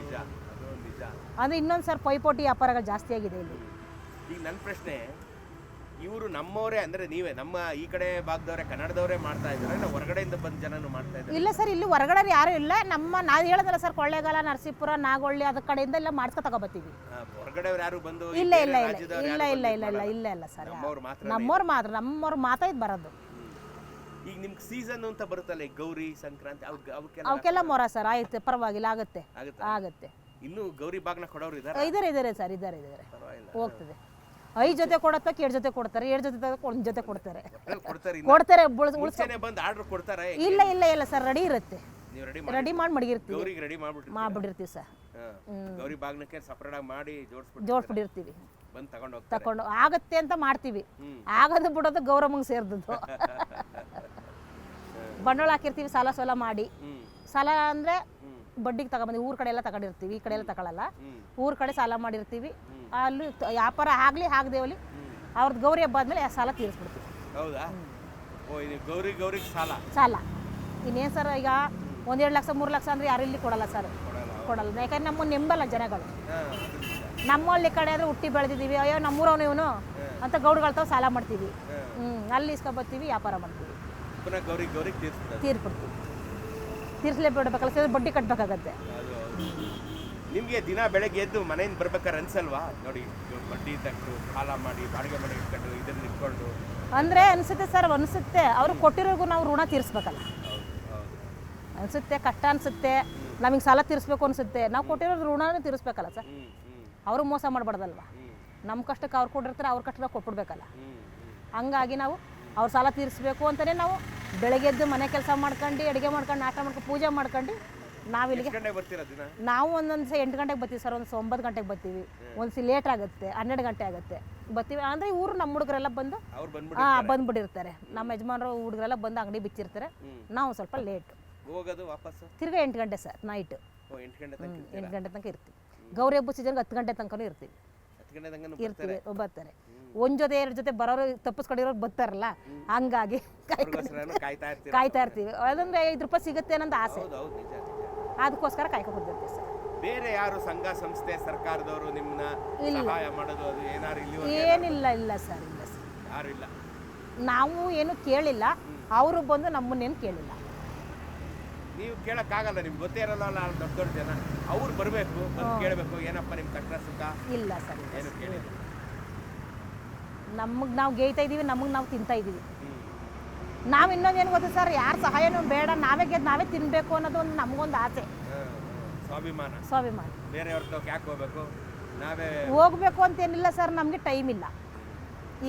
ಅಂದ್ರೆ ಇನ್ನೊಂದು ಸರ್, ಪೈಪೋಟಿ ವ್ಯಾಪಾರಗಳು ಜಾಸ್ತಿ ಆಗಿದೆ ಇಲ್ಲಿ. ಈಗ ನನ್ನ ಪ್ರಶ್ನೆ, ಇವರು ನಮ್ಮವರೇ ಅಂದ್ರೆ ನೀವೇ ನಮ್ಮ ಈ ಕಡೆ ಭಾಗದವರೇ, ಕನ್ನಡದವರೇ ಮಾಡ್ತಾ ಇದ್ದಾರೆ, ಇಲ್ಲ ಹೊರಗಡೆಯಿಂದ ಬಂದ ಜನನು ಮಾಡ್ತಾ ಇದ್ದಾರೆ? ಇಲ್ಲ ಸರ್, ಇಲ್ಲಿ ಹೊರಗಡೆ ಯಾರು ಇಲ್ಲ. ನಾವು ಹೇಳೋದಲ್ಲ ಸರ್, ಕೊಳ್ಳೇಗಾಲ, ನರಸೀಪುರ, ನಾಗೊಳ್ಳಿ ಅದ ಕಡೆಯಿಂದ ಎಲ್ಲ ಮಾಡ್ಸ್ಕೊ ತಗೋಬತ್ತೀವಿ. ಹೊರಗಡೆಯವರು ಯಾರು ಬಂದು? ಇಲ್ಲ ಸರ್, ನಮ್ಮವ್ರು ಮಾತ್ರ ಇದು ಬರೋದು. ಈಗ ನಿಮ್ಗೆ ಸೀಸನ್ ಅಂತ ಬರುತ್ತಲ್ಲ ಈ ಗೌರಿ ಸಂಕ್ರಾಂತಿ ಅವಕ್ಕೆಲ್ಲ ಮೊರ ಸರ್ ಆಯ್ತು ಪರವಾಗಿಲ್ಲ ಆಗುತ್ತೆ ಆಗುತ್ತಾ? ಆಗುತ್ತೆ. ಇನ್ನು ಗೌರಿ ಬಾಗ್ನ ಕೊಡೋರು ಇದಾರೆ? ಇದ್ದಾರೆ ಸರ್ ಇದ್ದಾರೆ ಪರವಾಗಿಲ್ಲ. ಹೋಗ್ತದೆ. 5 ಜೊತೆ ಕೊಡತ್ತಕ್ಕೆ 2 ಜೊತೆ ಕೊಡ್ತಾರೆ, 7 ಜೊತೆ 1 ಜೊತೆ ಕೊಡ್ತಾರೆ ಕೊಡ್ತಾರೆ. ಕೊಡ್ತಾರೆ ಮುಂಚೆನೆ ಬಂದು ಆರ್ಡರ್ ಕೊಡ್ತಾರೆ? ಇಲ್ಲ ಸರ್ ರೆಡಿ ಇರುತ್ತೆ, ನೀವು ರೆಡಿ ಮಾಡಿ ಮಡಗಿರ್ತೀವಿ, ಗೌರಿಗೆ ರೆಡಿ ಮಾಡ್ಬಿಟ್ಟಿರ್ತೀವಿ ಸರ್. ಗೌರಿ ಬಾಗ್ನಕ್ಕೆ ಸಪರೇಟ್ ಆಗಿ ಮಾಡಿ ಜೋಡಿಸ್ಬಿಟ್ಟಿರ್ತೀವಿ, ಬಂದು ತಗೊಂಡು ಆಗತ್ತೆ ಅಂತ ಮಾಡ್ತೀವಿ. ಆಗದು ಬಿಡೋದು ಗೌರಮ್ಮಂಗೆ ಸೇರ್ದದ್ದು. ಬಂಡವಾಳ ಹಾಕಿರ್ತೀವಿ ಸಾಲ ಮಾಡಿ. ಸಾಲ ಅಂದರೆ ಬಡ್ಡಿಗೆ ತಗೊಂಬಂದು ಊರ ಕಡೆ ಎಲ್ಲ ತಗೊಂಡಿರ್ತೀವಿ, ಈ ಕಡೆ ಎಲ್ಲ ತಗೊಳ್ಳಲ್ಲ. ಊರ ಕಡೆ ಸಾಲ ಮಾಡಿರ್ತೀವಿ, ಅಲ್ಲಿ ವ್ಯಾಪಾರ ಆಗಲಿ ಆಗದೇವಲಿ ಅವ್ರದ್ದು ಗೌರಿ ಹಬ್ಬ ಆದಮೇಲೆ ಸಾಲ ತೀರಿಸ್ಬಿಡ್ತೀವಿ. ಹೌದಾ? ಓ ಇದು ಗೌರಿಗೆ ಸಾಲ ಇನ್ನೇನು ಸರ್, ಈಗ 1-2 ಲಕ್ಷ 3 ಲಕ್ಷ ಅಂದರೆ ಯಾರು ಇಲ್ಲಿ ಕೊಡಲ್ಲ ಸರ್, ಕೊಡಲ್ಲ. ಯಾಕಂದ್ರೆ ನಮ್ಮನ್ನು ನೆಂಬಲ್ಲ ಜನಗಳು. ನಮ್ಮಳ್ಳಿ ಕಡೆ ಆದರೆ ಹುಟ್ಟಿ ಬೆಳೆದಿದ್ದೀವಿ, ಅಯ್ಯೋ ನಮ್ಮೂರವನು ಇವನು ಅಂತ ಗೌಡ್ಗಳ ತಾವು ಸಾಲ ಮಾಡ್ತೀವಿ. ಅಲ್ಲಿ ಇಸ್ಕೊಬರ್ತೀವಿ, ವ್ಯಾಪಾರ ಮಾಡ್ತೀವಿ, ತೀರ್ಬಿಡ್ತೀವಿ. ತೀರ್ಸ್ಲೇಬಿಡ್ಬೇಕಲ್ಲ ಸರ್, ಬಡ್ಡಿ ಕಟ್ಟಬೇಕಾಗತ್ತೆ. ನಿಮಗೆ ದಿನ ಬೆಳಗ್ಗೆ ಎದ್ದು ಮನೆಯಿಂದ ಬರ್ಬೇಕಾದ್ರೆ ಅನ್ಸಲ್ವಾ? ನೋಡಿ ಬಡ್ಡಿ ತಟ್ಟು ಸಾಲ ಮಾಡಿ ಬಾಡಿಗೆ ಮನೆ ಇಟ್ಕೊಂಡು ಇದನ್ನ ಇಟ್ಕೊಂಡು ಅಂದರೆ ಅನಿಸುತ್ತೆ ಸರ್, ಅನಿಸುತ್ತೆ. ಅವ್ರು ಕೊಟ್ಟಿರೋರ್ಗು ನಾವು ಋಣ ತೀರಿಸ್ಬೇಕಲ್ಲ ಅನಿಸುತ್ತೆ, ಕಷ್ಟ ಅನಿಸುತ್ತೆ. ನಮಗೆ ಸಾಲ ತೀರಿಸ್ಬೇಕು ಅನಿಸುತ್ತೆ, ನಾವು ಕೊಟ್ಟಿರೋ ಋಣನೂ ತೀರಿಸ್ಬೇಕಲ್ಲ ಸರ್. ಅವರು ಮೋಸ ಮಾಡಬಾರ್ದಲ್ವ, ನಮ್ಮ ಕಷ್ಟಕ್ಕೆ ಅವ್ರು ಕೊಟ್ಟಿರ್ತಾರೆ, ಅವ್ರ ಕಷ್ಟ ಕೊಟ್ಬಿಡ್ಬೇಕಲ್ಲ. ಹಂಗಾಗಿ ನಾವು ಅವ್ರ ಸಾಲ ತೀರಿಸ್ಬೇಕು ಅಂತಲೇ ನಾವು ಬೆಳಗ್ಗೆ ಎದ್ದು ಮನೆ ಕೆಲಸ ಮಾಡ್ಕೊಂಡು, ಅಡುಗೆ ಮಾಡ್ಕೊಂಡು, ನಾಷ್ಟ ಮಾಡ್ಕೊಂಡು, ಪೂಜೆ ಮಾಡ್ಕೊಂಡು ನಾವು ಇಲ್ಲಿಗೆ ನಾವು ಒಂದೊಂದು 8 ಗಂಟೆಗೆ ಬರ್ತೀವಿ ಸರ್, ಒಂದು 9 ಗಂಟೆಗೆ ಬರ್ತೀವಿ, ಒಂದು ಲೇಟ್ ಆಗುತ್ತೆ, 12 ಗಂಟೆ ಆಗುತ್ತೆ ಬರ್ತೀವಿ. ಅಂದರೆ ಇವರು ನಮ್ಮ ಹುಡುಗರೆಲ್ಲ ಬಂದು ಬಂದ್ಬಿಟ್ಟಿರ್ತಾರೆ, ನಮ್ಮ ಯಜಮಾನರು ಹುಡುಗರೆಲ್ಲ ಬಂದು ಅಂಗಡಿ ಬಿಚ್ಚಿರ್ತಾರೆ. ನಾವು ಸ್ವಲ್ಪ ಲೇಟ್ ಹೋಗೋದು ವಾಪಸ್ ತಿರ್ಗಾ 8 ಗಂಟೆ ಸರ್, ನೈಟ್ 8 ಗಂಟೆ ತನಕ ಇರ್ತೀವಿ. ಗೌರಿ ಹಬ್ಬ ಸೀಸನ್ಗೆ 10 ಗಂಟೆ ತನಕ ಇರ್ತೀವಿ. ಬರ್ತಾರೆ, ಒಂದು ಜೊತೆ 2 ಜೊತೆ ಬರೋರು ತಪ್ಪಿಸ್ಕೊಂಡಿರೋರು ಬರ್ತಾರಲ್ಲ, ಹಂಗಾಗಿ ಕಾಯ್ತಾ ಇರ್ತೀವಿ. ಅದಂದ್ರೆ 5 ರೂಪಾಯಿ ಸಿಗುತ್ತೆ ಅನ್ನೋದು ಆಸೆ, ಅದಕ್ಕೋಸ್ಕರ ಕಾಯ್ಕೊಂಡಿರ್ತೀವಿ ಸರ್. ಬೇರೆ ಯಾರು ಸಂಘ ಸಂಸ್ಥೆ ಸರ್ಕಾರದವರು ನಿಮ್ಮನ್ನ ಸಹಾಯ ಮಾಡೋದು ಅದು ಏನಾರು ಏನಿಲ್ಲ? ಇಲ್ಲ ಸರ್, ಯಾರು ಇಲ್ಲ. ನಾವು ಏನು ಕೇಳಿಲ್ಲ, ಅವರು ಬಂದು ನಮ್ಮನ್ನೇನು ಕೇಳಿಲ್ಲ. ನೀವು ಕೇಳಕ್ಕಾಗಲ್ಲ, ನಿಮ್ಗೆ ಗೊತ್ತೇ ಇರಲ್ಲ ದೊಡ್ಡ ಜನ. ಅವ್ರು ಬರಬೇಕು, ಕೇಳಬೇಕು, ಏನಪ್ಪ ನಿಮ್ಮ ಕಷ್ಟ ಸುಖ. ಇಲ್ಲ ಸರ್, ಏನು ಕೇಳಿಲ್ಲ. ನಮಗೆ ನಾವು ಗೇಯ್ತಾ ಇದ್ದೀವಿ, ನಮಗೆ ನಾವು ತಿಂತಾ ಇದ್ದೀವಿ. ನಾವು ಇನ್ನೊಂದೇನು ಗೊತ್ತಾ ಸರ್, ಯಾರ ಸಹಾಯನೂ ಬೇಡ, ನಾವೇ ಗೆದ್ದು ನಾವೇ ತಿನ್ನಬೇಕು ಅನ್ನೋದು ಒಂದು ನಮಗೊಂದು ಆಸೆ, ಸ್ವಾಭಿಮಾನ. ಬೇರೆಯವ್ರ ಯಾಕೆ ಹೋಗ್ಬೇಕು, ನಾವೇ ಹೋಗ್ಬೇಕು ಅಂತೇನಿಲ್ಲ ಸರ್, ನಮಗೆ ಟೈಮ್ ಇಲ್ಲ.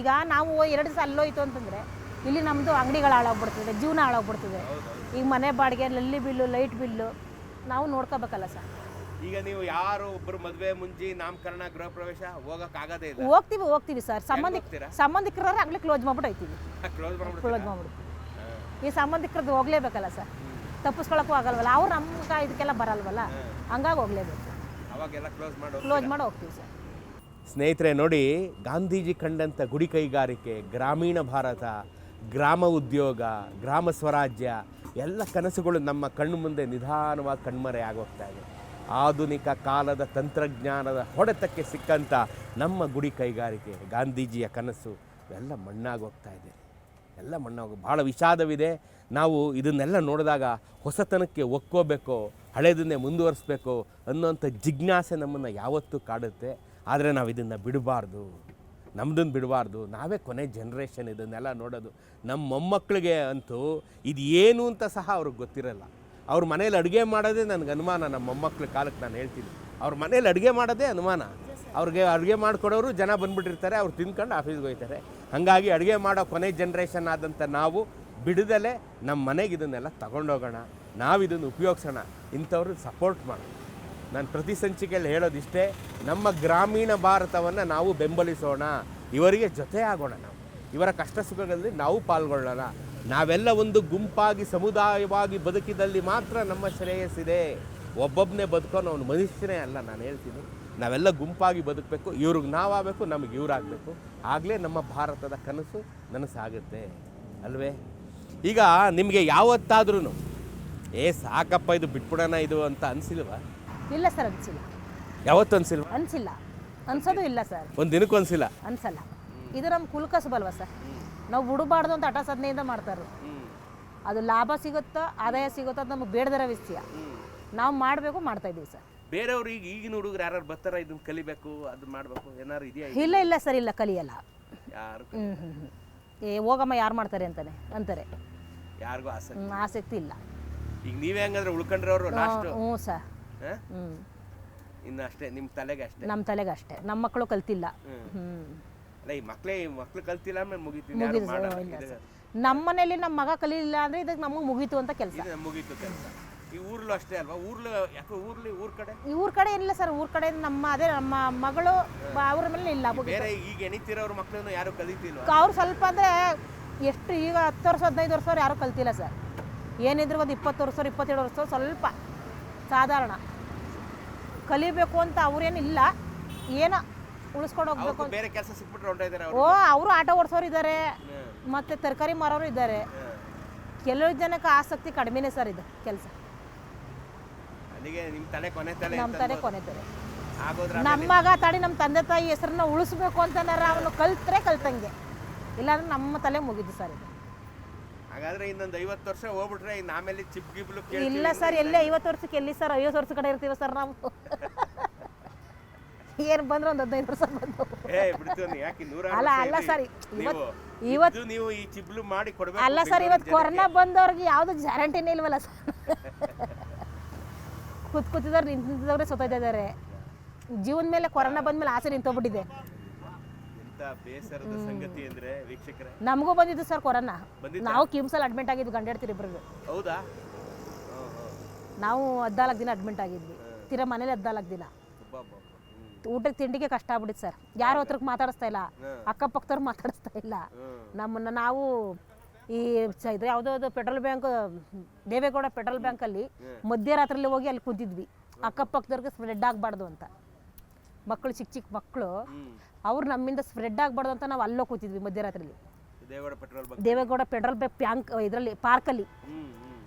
ಈಗ ನಾವು 2 ದಿವಸ ಅಲ್ಲೋಯ್ತು ಅಂತಂದರೆ ಇಲ್ಲಿ ನಮ್ಮದು ಅಂಗಡಿಗಳು ಹಾಳಾಗ್ಬಿಡ್ತದೆ, ಜೀವನ ಹಾಳಾಗ್ಬಿಡ್ತದೆ. ಈಗ ಮನೆ ಬಾಡಿಗೆ, ನಲ್ಲಿ ಬಿಲ್ಲು, ಲೈಟ್ ಬಿಲ್ಲು ನಾವು ನೋಡ್ಕೋಬೇಕಲ್ಲ ಸರ್. ಈಗ ನೀವು ಯಾರು ಒಬ್ಬರು ಮದುವೆ ಮುಂಜಿ ನಾಮಕರಣ ಗೃಹ ಪ್ರವೇಶ ಹೋಗಕ್ಕಾಗದೇ ಇಲ್ಲ? ಹೋಗ್ತೀವಿ ಸರ್, ಸಂಬಂಧಿಕರ ಆಗಲೇ ಕ್ಲೋಸ್ ಮಾಡ್ಬಿಟ್ಟು ಹೋಗ್ತೀವಿ. ಕ್ಲೋಸ್ ಮಾಡ್ಬಿಡ್ತೀವಿ. ಈ ಸಂಬಂಧಿಕರದ್ದು ಹೋಗ್ಲೇಬೇಕಲ್ಲ ಸರ್, ತಪ್ಪಿಸ್ಕೊಳಕ್ಕೂ ಆಗಲ್ವಲ್ಲ, ಅವ್ರು ನಮ್ಮ ಇದಕ್ಕೆಲ್ಲ ಬರಲ್ವಲ್ಲ, ಹಂಗಾಗಿ ಹೋಗ್ಲೇಬೇಕು. ಕ್ಲೋಸ್ ಮಾಡಿ ಹೋಗ್ತೀವಿ ಸರ್. ಸ್ನೇಹಿತರೆ ನೋಡಿ, ಗಾಂಧೀಜಿ ಕಂಡಂಥ ಗುಡಿ ಕೈಗಾರಿಕೆ, ಗ್ರಾಮೀಣ ಭಾರತ, ಗ್ರಾಮ ಉದ್ಯೋಗ, ಗ್ರಾಮ ಸ್ವರಾಜ್ಯ ಎಲ್ಲ ಕನಸುಗಳು ನಮ್ಮ ಕಣ್ಣು ಮುಂದೆ ನಿಧಾನವಾಗಿ ಕಣ್ಮರೆ ಆಗೋಗ್ತಾ ಇದೆ. ಆಧುನಿಕ ಕಾಲದ ತಂತ್ರಜ್ಞಾನದ ಹೊಡೆತಕ್ಕೆ ಸಿಕ್ಕಂಥ ನಮ್ಮ ಗುಡಿ ಕೈಗಾರಿಕೆ, ಗಾಂಧೀಜಿಯ ಕನಸು ಎಲ್ಲ ಮಣ್ಣಾಗೋಗ್ತಾ ಇದೆ, ಎಲ್ಲ ಭಾಳ ವಿಷಾದವಿದೆ. ನಾವು ಇದನ್ನೆಲ್ಲ ನೋಡಿದಾಗ ಹೊಸತನಕ್ಕೆ ಒಕ್ಕೋಬೇಕು, ಹಳೆಯದನ್ನೇ ಮುಂದುವರಿಸ್ಬೇಕು ಅನ್ನೋಂಥ ಜಿಜ್ಞಾಸೆ ನಮ್ಮನ್ನು ಯಾವತ್ತೂ ಕಾಡುತ್ತೆ. ಆದರೆ ನಾವು ಇದನ್ನು ಬಿಡಬಾರ್ದು, ನಮ್ಮದನ್ನು ಬಿಡಬಾರ್ದು. ನಾವೇ ಕೊನೆ ಜನ್ರೇಷನ್ ಇದನ್ನೆಲ್ಲ ನೋಡೋದು. ನಮ್ಮ ಮೊಮ್ಮಕ್ಕಳಿಗೆ ಅಂತೂ ಇದು ಏನು ಅಂತ ಸಹ ಅವ್ರಿಗೆ ಗೊತ್ತಿರಲ್ಲ. ಅವ್ರ ಮನೇಲಿ ಅಡುಗೆ ಮಾಡೋದೇ ನನಗೆ ಅನುಮಾನ. ನಮ್ಮ ಮೊಮ್ಮಕ್ಕಳ ಕಾಲಕ್ಕೆ ನಾನು ಹೇಳ್ತೀನಿ, ಅವ್ರ ಮನೇಲಿ ಅಡುಗೆ ಮಾಡೋದೇ ಅನುಮಾನ. ಅವ್ರಿಗೆ ಅಡುಗೆ ಮಾಡಿಕೊಡೋರು ಜನ ಬಂದುಬಿಟ್ಟಿರ್ತಾರೆ, ಅವ್ರು ತಿನ್ಕೊಂಡು ಆಫೀಸ್ಗೆ ಹೋಗ್ತಾರೆ. ಹಾಗಾಗಿ ಅಡುಗೆ ಮಾಡೋ ಕೊನೆ ಜನ್ರೇಷನ್ ಆದಂಥ ನಾವು ಬಿಡದಲ್ಲೇ ನಮ್ಮ ಮನೆಗೆ ಇದನ್ನೆಲ್ಲ ತಗೊಂಡೋಗೋಣ, ನಾವು ಇದನ್ನು ಉಪಯೋಗಿಸೋಣ, ಇಂಥವ್ರು ಸಪೋರ್ಟ್ ಮಾಡೋಣ. ನಾನು ಪ್ರತಿ ಸಂಚಿಕೆಯಲ್ಲಿ ಹೇಳೋದಿಷ್ಟೇ, ನಮ್ಮ ಗ್ರಾಮೀಣ ಭಾರತವನ್ನು ನಾವು ಬೆಂಬಲಿಸೋಣ, ಇವರಿಗೆ ಜೊತೆ ಆಗೋಣ, ನಾವು ಇವರ ಕಷ್ಟ ಸುಖಗಳಲ್ಲಿ ನಾವು ಪಾಲ್ಗೊಳ್ಳೋಣ. ನಾವೆಲ್ಲ ಒಂದು ಗುಂಪಾಗಿ ಸಮುದಾಯವಾಗಿ ಬದುಕಿದಲ್ಲಿ ಮಾತ್ರ ನಮ್ಮ ಶ್ರೇಯಸ್ಸಿದೆ. ಒಬ್ಬೊಬ್ಬನೇ ಬದುಕೋನು ಅವನು ಮನುಷ್ಯನೇ ಅಲ್ಲ. ನಾನು ಹೇಳ್ತೀನಿ, ನಾವೆಲ್ಲ ಗುಂಪಾಗಿ ಬದುಕಬೇಕು, ಇವ್ರಿಗೆ ನಾವಾಗಬೇಕು, ನಮಗೆ ಇವರಾಗಬೇಕು. ಆಗಲೇ ನಮ್ಮ ಭಾರತದ ಕನಸು ನನಸಾಗುತ್ತೆ ಅಲ್ವೇ? ಈಗ ನಿಮಗೆ ಯಾವತ್ತಾದ್ರೂ ಸಾಕಪ್ಪ ಇದು ಬಿಟ್ಬಿಡೋಣ ಇದು ಅಂತ ಅನಿಸಿಲ್ವಾ? ಇಲ್ಲ ಸರ್, ಅನಿಸಿಲ್ಲ. ಯಾವತ್ತು ಅನಿಸಿಲ್ವ? ಅನ್ಸೋದು ಇಲ್ಲ ಸರ್. ಒಂದು ದಿನಕ್ಕೂ ಅನಿಸಿಲ್ಲ? ಅನ್ಸಲ್ಲ. ಇದು ನಮ್ಮ ಕುಲಕಸಬಲ್ವ ಸರ್, ನಾವು ಬಿಡಬಾರ್ದು ಅಂತ ಹಠ ಸಾಧನೆಯಿಂದ ಮಾಡ್ತಾರೆ. ಅದು ಲಾಭ ಸಿಗುತ್ತೋ ಆದಾಯ ಸಿಗುತ್ತೋ ಅದು ನಮಗೆ ಬೇಡದಿರೋ ವಿಷಯ, ನಾವು ಮಾಡಬೇಕು, ಮಾಡ್ತಾ ಇದ್ದೀವಿ ಸರ್. ಬೇರೆಯವ್ರು ಈಗಿನ ಹುಡುಗರು ಯಾರು ಬರ್ತಾರ ಇದನ್ನ ಕಲಿಬೇಕು, ಅದು ಮಾಡಬೇಕು ಏನಾರು ಇದೆಯಾ? ಇಲ್ಲ ಸರ್, ಇಲ್ಲ, ಕಲಿಯಲ್ಲ ಯಾರು. ಹೋಗಮ್ಮ ಯಾರು ಮಾಡ್ತಾರೆ ಅಂತಾರೆ. ಯಾರಿಗೂ ಆಸಕ್ತಿ ಆಸಕ್ತಿ ಇಲ್ಲ. ಈಗ ನೀವೇ ಹಂಗಂದ್ರೆ ಉಳ್ಕೊಂಡ್ರವ್ರು ಲಾಸ್ಟ್. ಹ್ಞೂ ಸರ್. ಹ್ಞೂ ಇನ್ನು ಅಷ್ಟೇ ನಿಮ್ಮ ತಲೆಗೆ ಅಷ್ಟೇ. ನಮ್ಮ ತಲೆಗೆ ಅಷ್ಟೇ. ನಮ್ಮ ಮಕ್ಕಳು ಕಲ್ತಿಲ್ಲ. ಅಲ್ಲ ಈ ಮಕ್ಳು ಕಲ್ತಿಲ್ಲ ಆಮೇಲೆ ಮುಗೀತು. ನಮ್ಮ ಮನೇಲಿ ನಮ್ಮ ಮಗ ಕಲೀಲಿಲ್ಲ ಅಂದ್ರೆ ಇದಕ್ಕೆ ನಮಗೆ ಮುಗೀತು ಅಂತ ಕೆಲಸ. ಮುಗೀತು ಕೆಲಸ. ಈ ಊರ್ಲು ಅಷ್ಟೇ ಅಲ್ವಾ? ಯಾಕೆ ಊರ್ ಕಡೆ ಈ ಊರ್ ಕಡೆ ಏನಿಲ್ಲ ಸರ್. ಊರ್ ಕಡೆ ನಮ್ಮ ಮಗಳು ಅವ್ರ ಮೇಲೆ ಇಲ್ಲ. ಬೇರೆ ಈಗ ಎಣಿತಿರೋರು ಮಕ್ಕಳನ್ನು ಯಾರು ಕಲಿತಿಲ್ವಾ? ಅವ್ರು ಸ್ವಲ್ಪ ಅಂದ್ರೆ ಎಷ್ಟು ಈಗ 10 ವರ್ಷ 15 ವರ್ಷ ಯಾರು ಕಲ್ತಿಲ್ಲ ಸರ್. ಏನಿದ್ರು ಒಂದು 20 ವರ್ಷ 27 ವರ್ಷ ಸ್ವಲ್ಪ ಸಾಧಾರಣ ಕಲಿಬೇಕು ಅಂತ ಅವ್ರೇನಿಲ್ಲ. ಏನೋ ಉಳಿಸ್ಕೊಂಡು ಹೋಗ್ಬೇಕು. ಬೇರೆ ಕೆಲಸ ಸಿಕ್ಬಿಟ್ರೆ ಹೊಂಟಿದ್ದಾರೆ. ಅವರು ಆಟೋ ಓಡಿಸೋರು ಇದ್ದಾರೆ, ಮತ್ತೆ ತರಕಾರಿ ಮಾರೋರು ಇದ್ದಾರೆ. ಕೆಲವು ಜನಕ್ಕೆ ಆಸಕ್ತಿ ಕಡಿಮೆನೇ ಸರ್ ಇದು ಕೆಲಸ. ನಿಮ್ಮ ತಲೆ ಕೊನೆ ತಲೆ. ನಮ್ಮ ತಲೆ ಕೊನೆ ತಲೆ. ನಮ್ಮ ಮಗ ತಡಿ ನಮ್ಮ ತಂದೆ ತಾಯಿ ಹೆಸರನ್ನ ಉಳಿಸ್ಬೇಕು ಅಂತನಾರ ಅವನು ಕಲ್ತಂಗೆ, ಇಲ್ಲಾಂದ್ರೆ ನಮ್ಮ ತಲೆ ಮುಗಿದು ಸರ್ ಇದು. ಹಾಗಾದ್ರೆ ಇನ್ನೊಂದು 50 ವರ್ಷ ಹೋಗ್ಬಿಟ್ರೆ ಇನ್ನು ಆಮೇಲೆ ಚಿಪ್ ಗಿಬ್ಲು ಇಲ್ಲ ಸರ್. ಎಲ್ಲಿ 50 ವರ್ಷಕ್ಕೆ ಎಲ್ಲಿ ಸರ್? 50 ವರ್ಷ ಕಡೆ ಇರ್ತೀವಿ ಸರ್ ನಾವು. ಏನು ಬಂದ್ರೆ ಒಂದು 15 ವರ್ಷ ಬಂದು ಅಲ್ಲ ಸರ್. ಇವತ್ತು ನೀವು ಈ ಚಿಬ್ಲು ಮಾಡಿ ಕೊಡ್ಬೇಕು. ಅಲ್ಲ ಸರ್, ಇವತ್ತು ಕೊರೋನಾ ಬಂದವ್ರಿಗೆ ಯಾವ್ದು ಗ್ಯಾರಂಟಿನೇ ಇಲ್ವಲ್ಲ ಸರ್. ಕೂತಿದವ್ರು ನಿಂತಿದ್ದವ್ರೆ ಸೊತ್ತಿದ್ದಾರೆ. ಜೀವನ ಮೇಲೆ ಕೊರೋನಾ ಬಂದ್ಮೇಲೆ ಆಸೆ ನಿಂತೋಗ್ಬಿಟ್ಟಿದೆ. ಬೇಸರದ ಸಂಗತಿ ಅಂದ್ರೆ ವೀಕ್ಷಕರೇ, ನಮಗೂ ಬಂದಿದ್ದು ಸರ್ ಕೊರೋನಾ. ನಾವು ಕಿಮ್ಸಲ್ಲಿ ಅಡ್ಮಿಟ್ ಆಗಿದ್ವಿ ಗಂಡೇಡ್ತೀರಿ ಇಬ್ಬರಿಗೆ. ಹೌದಾ? ನಾವು 14 ದಿನ ಅಡ್ಮಿಟ್ ಆಗಿದ್ವಿ. ತೀರಾ ಮನೇಲಿ 14 ದಿನ. ಊಟಕ್ಕೆ ತಿಂಡಿಗೆ ಕಷ್ಟ ಆಗ್ಬಿಟ್ಟಿತ್ತು ಸರ್. ಯಾರ ಹತ್ರಕ್ಕೆ ಮಾತಾಡಿಸ್ತಾ ಇಲ್ಲ, ಅಕ್ಕಪಕ್ಕದವ್ರು ಮಾತಾಡಿಸ್ತಾ ಇಲ್ಲ ನಮ್ಮನ್ನ. ನಾವು ಈ ಇದು ಯಾವುದೋ ಪೆಟ್ರೋಲ್ ಬ್ಯಾಂಕ್, ದೇವೇಗೌಡ ಪೆಟ್ರೋಲ್ ಬ್ಯಾಂಕಲ್ಲಿ ಮಧ್ಯರಾತ್ರಿಲಿ ಹೋಗಿ ಅಲ್ಲಿ ಕುಂತಿದ್ವಿ. ಅಕ್ಕಪಕ್ಕದವ್ರಿಗೆ ಸ್ಪ್ರೆಡ್ ಆಗಬಾರ್ದು ಅಂತ. ಮಕ್ಕಳು ಚಿಕ್ಕ ಮಕ್ಕಳು ಅವ್ರು ನಮ್ಮಿಂದ ಸ್ಪ್ರೆಡ್ ಆಗಬಾರ್ದು ಅಂತ ನಾವು ಅಲ್ಲೋ ಕೂತಿದ್ವಿ ಮಧ್ಯರಾತ್ರಿಲಿ. ದೇವೇಗೌಡ ಪೆಟ್ರೋಲ್ ಬ್ಯಾಂಕ್ ಇದರಲ್ಲಿ ಪಾರ್ಕಲ್ಲಿ.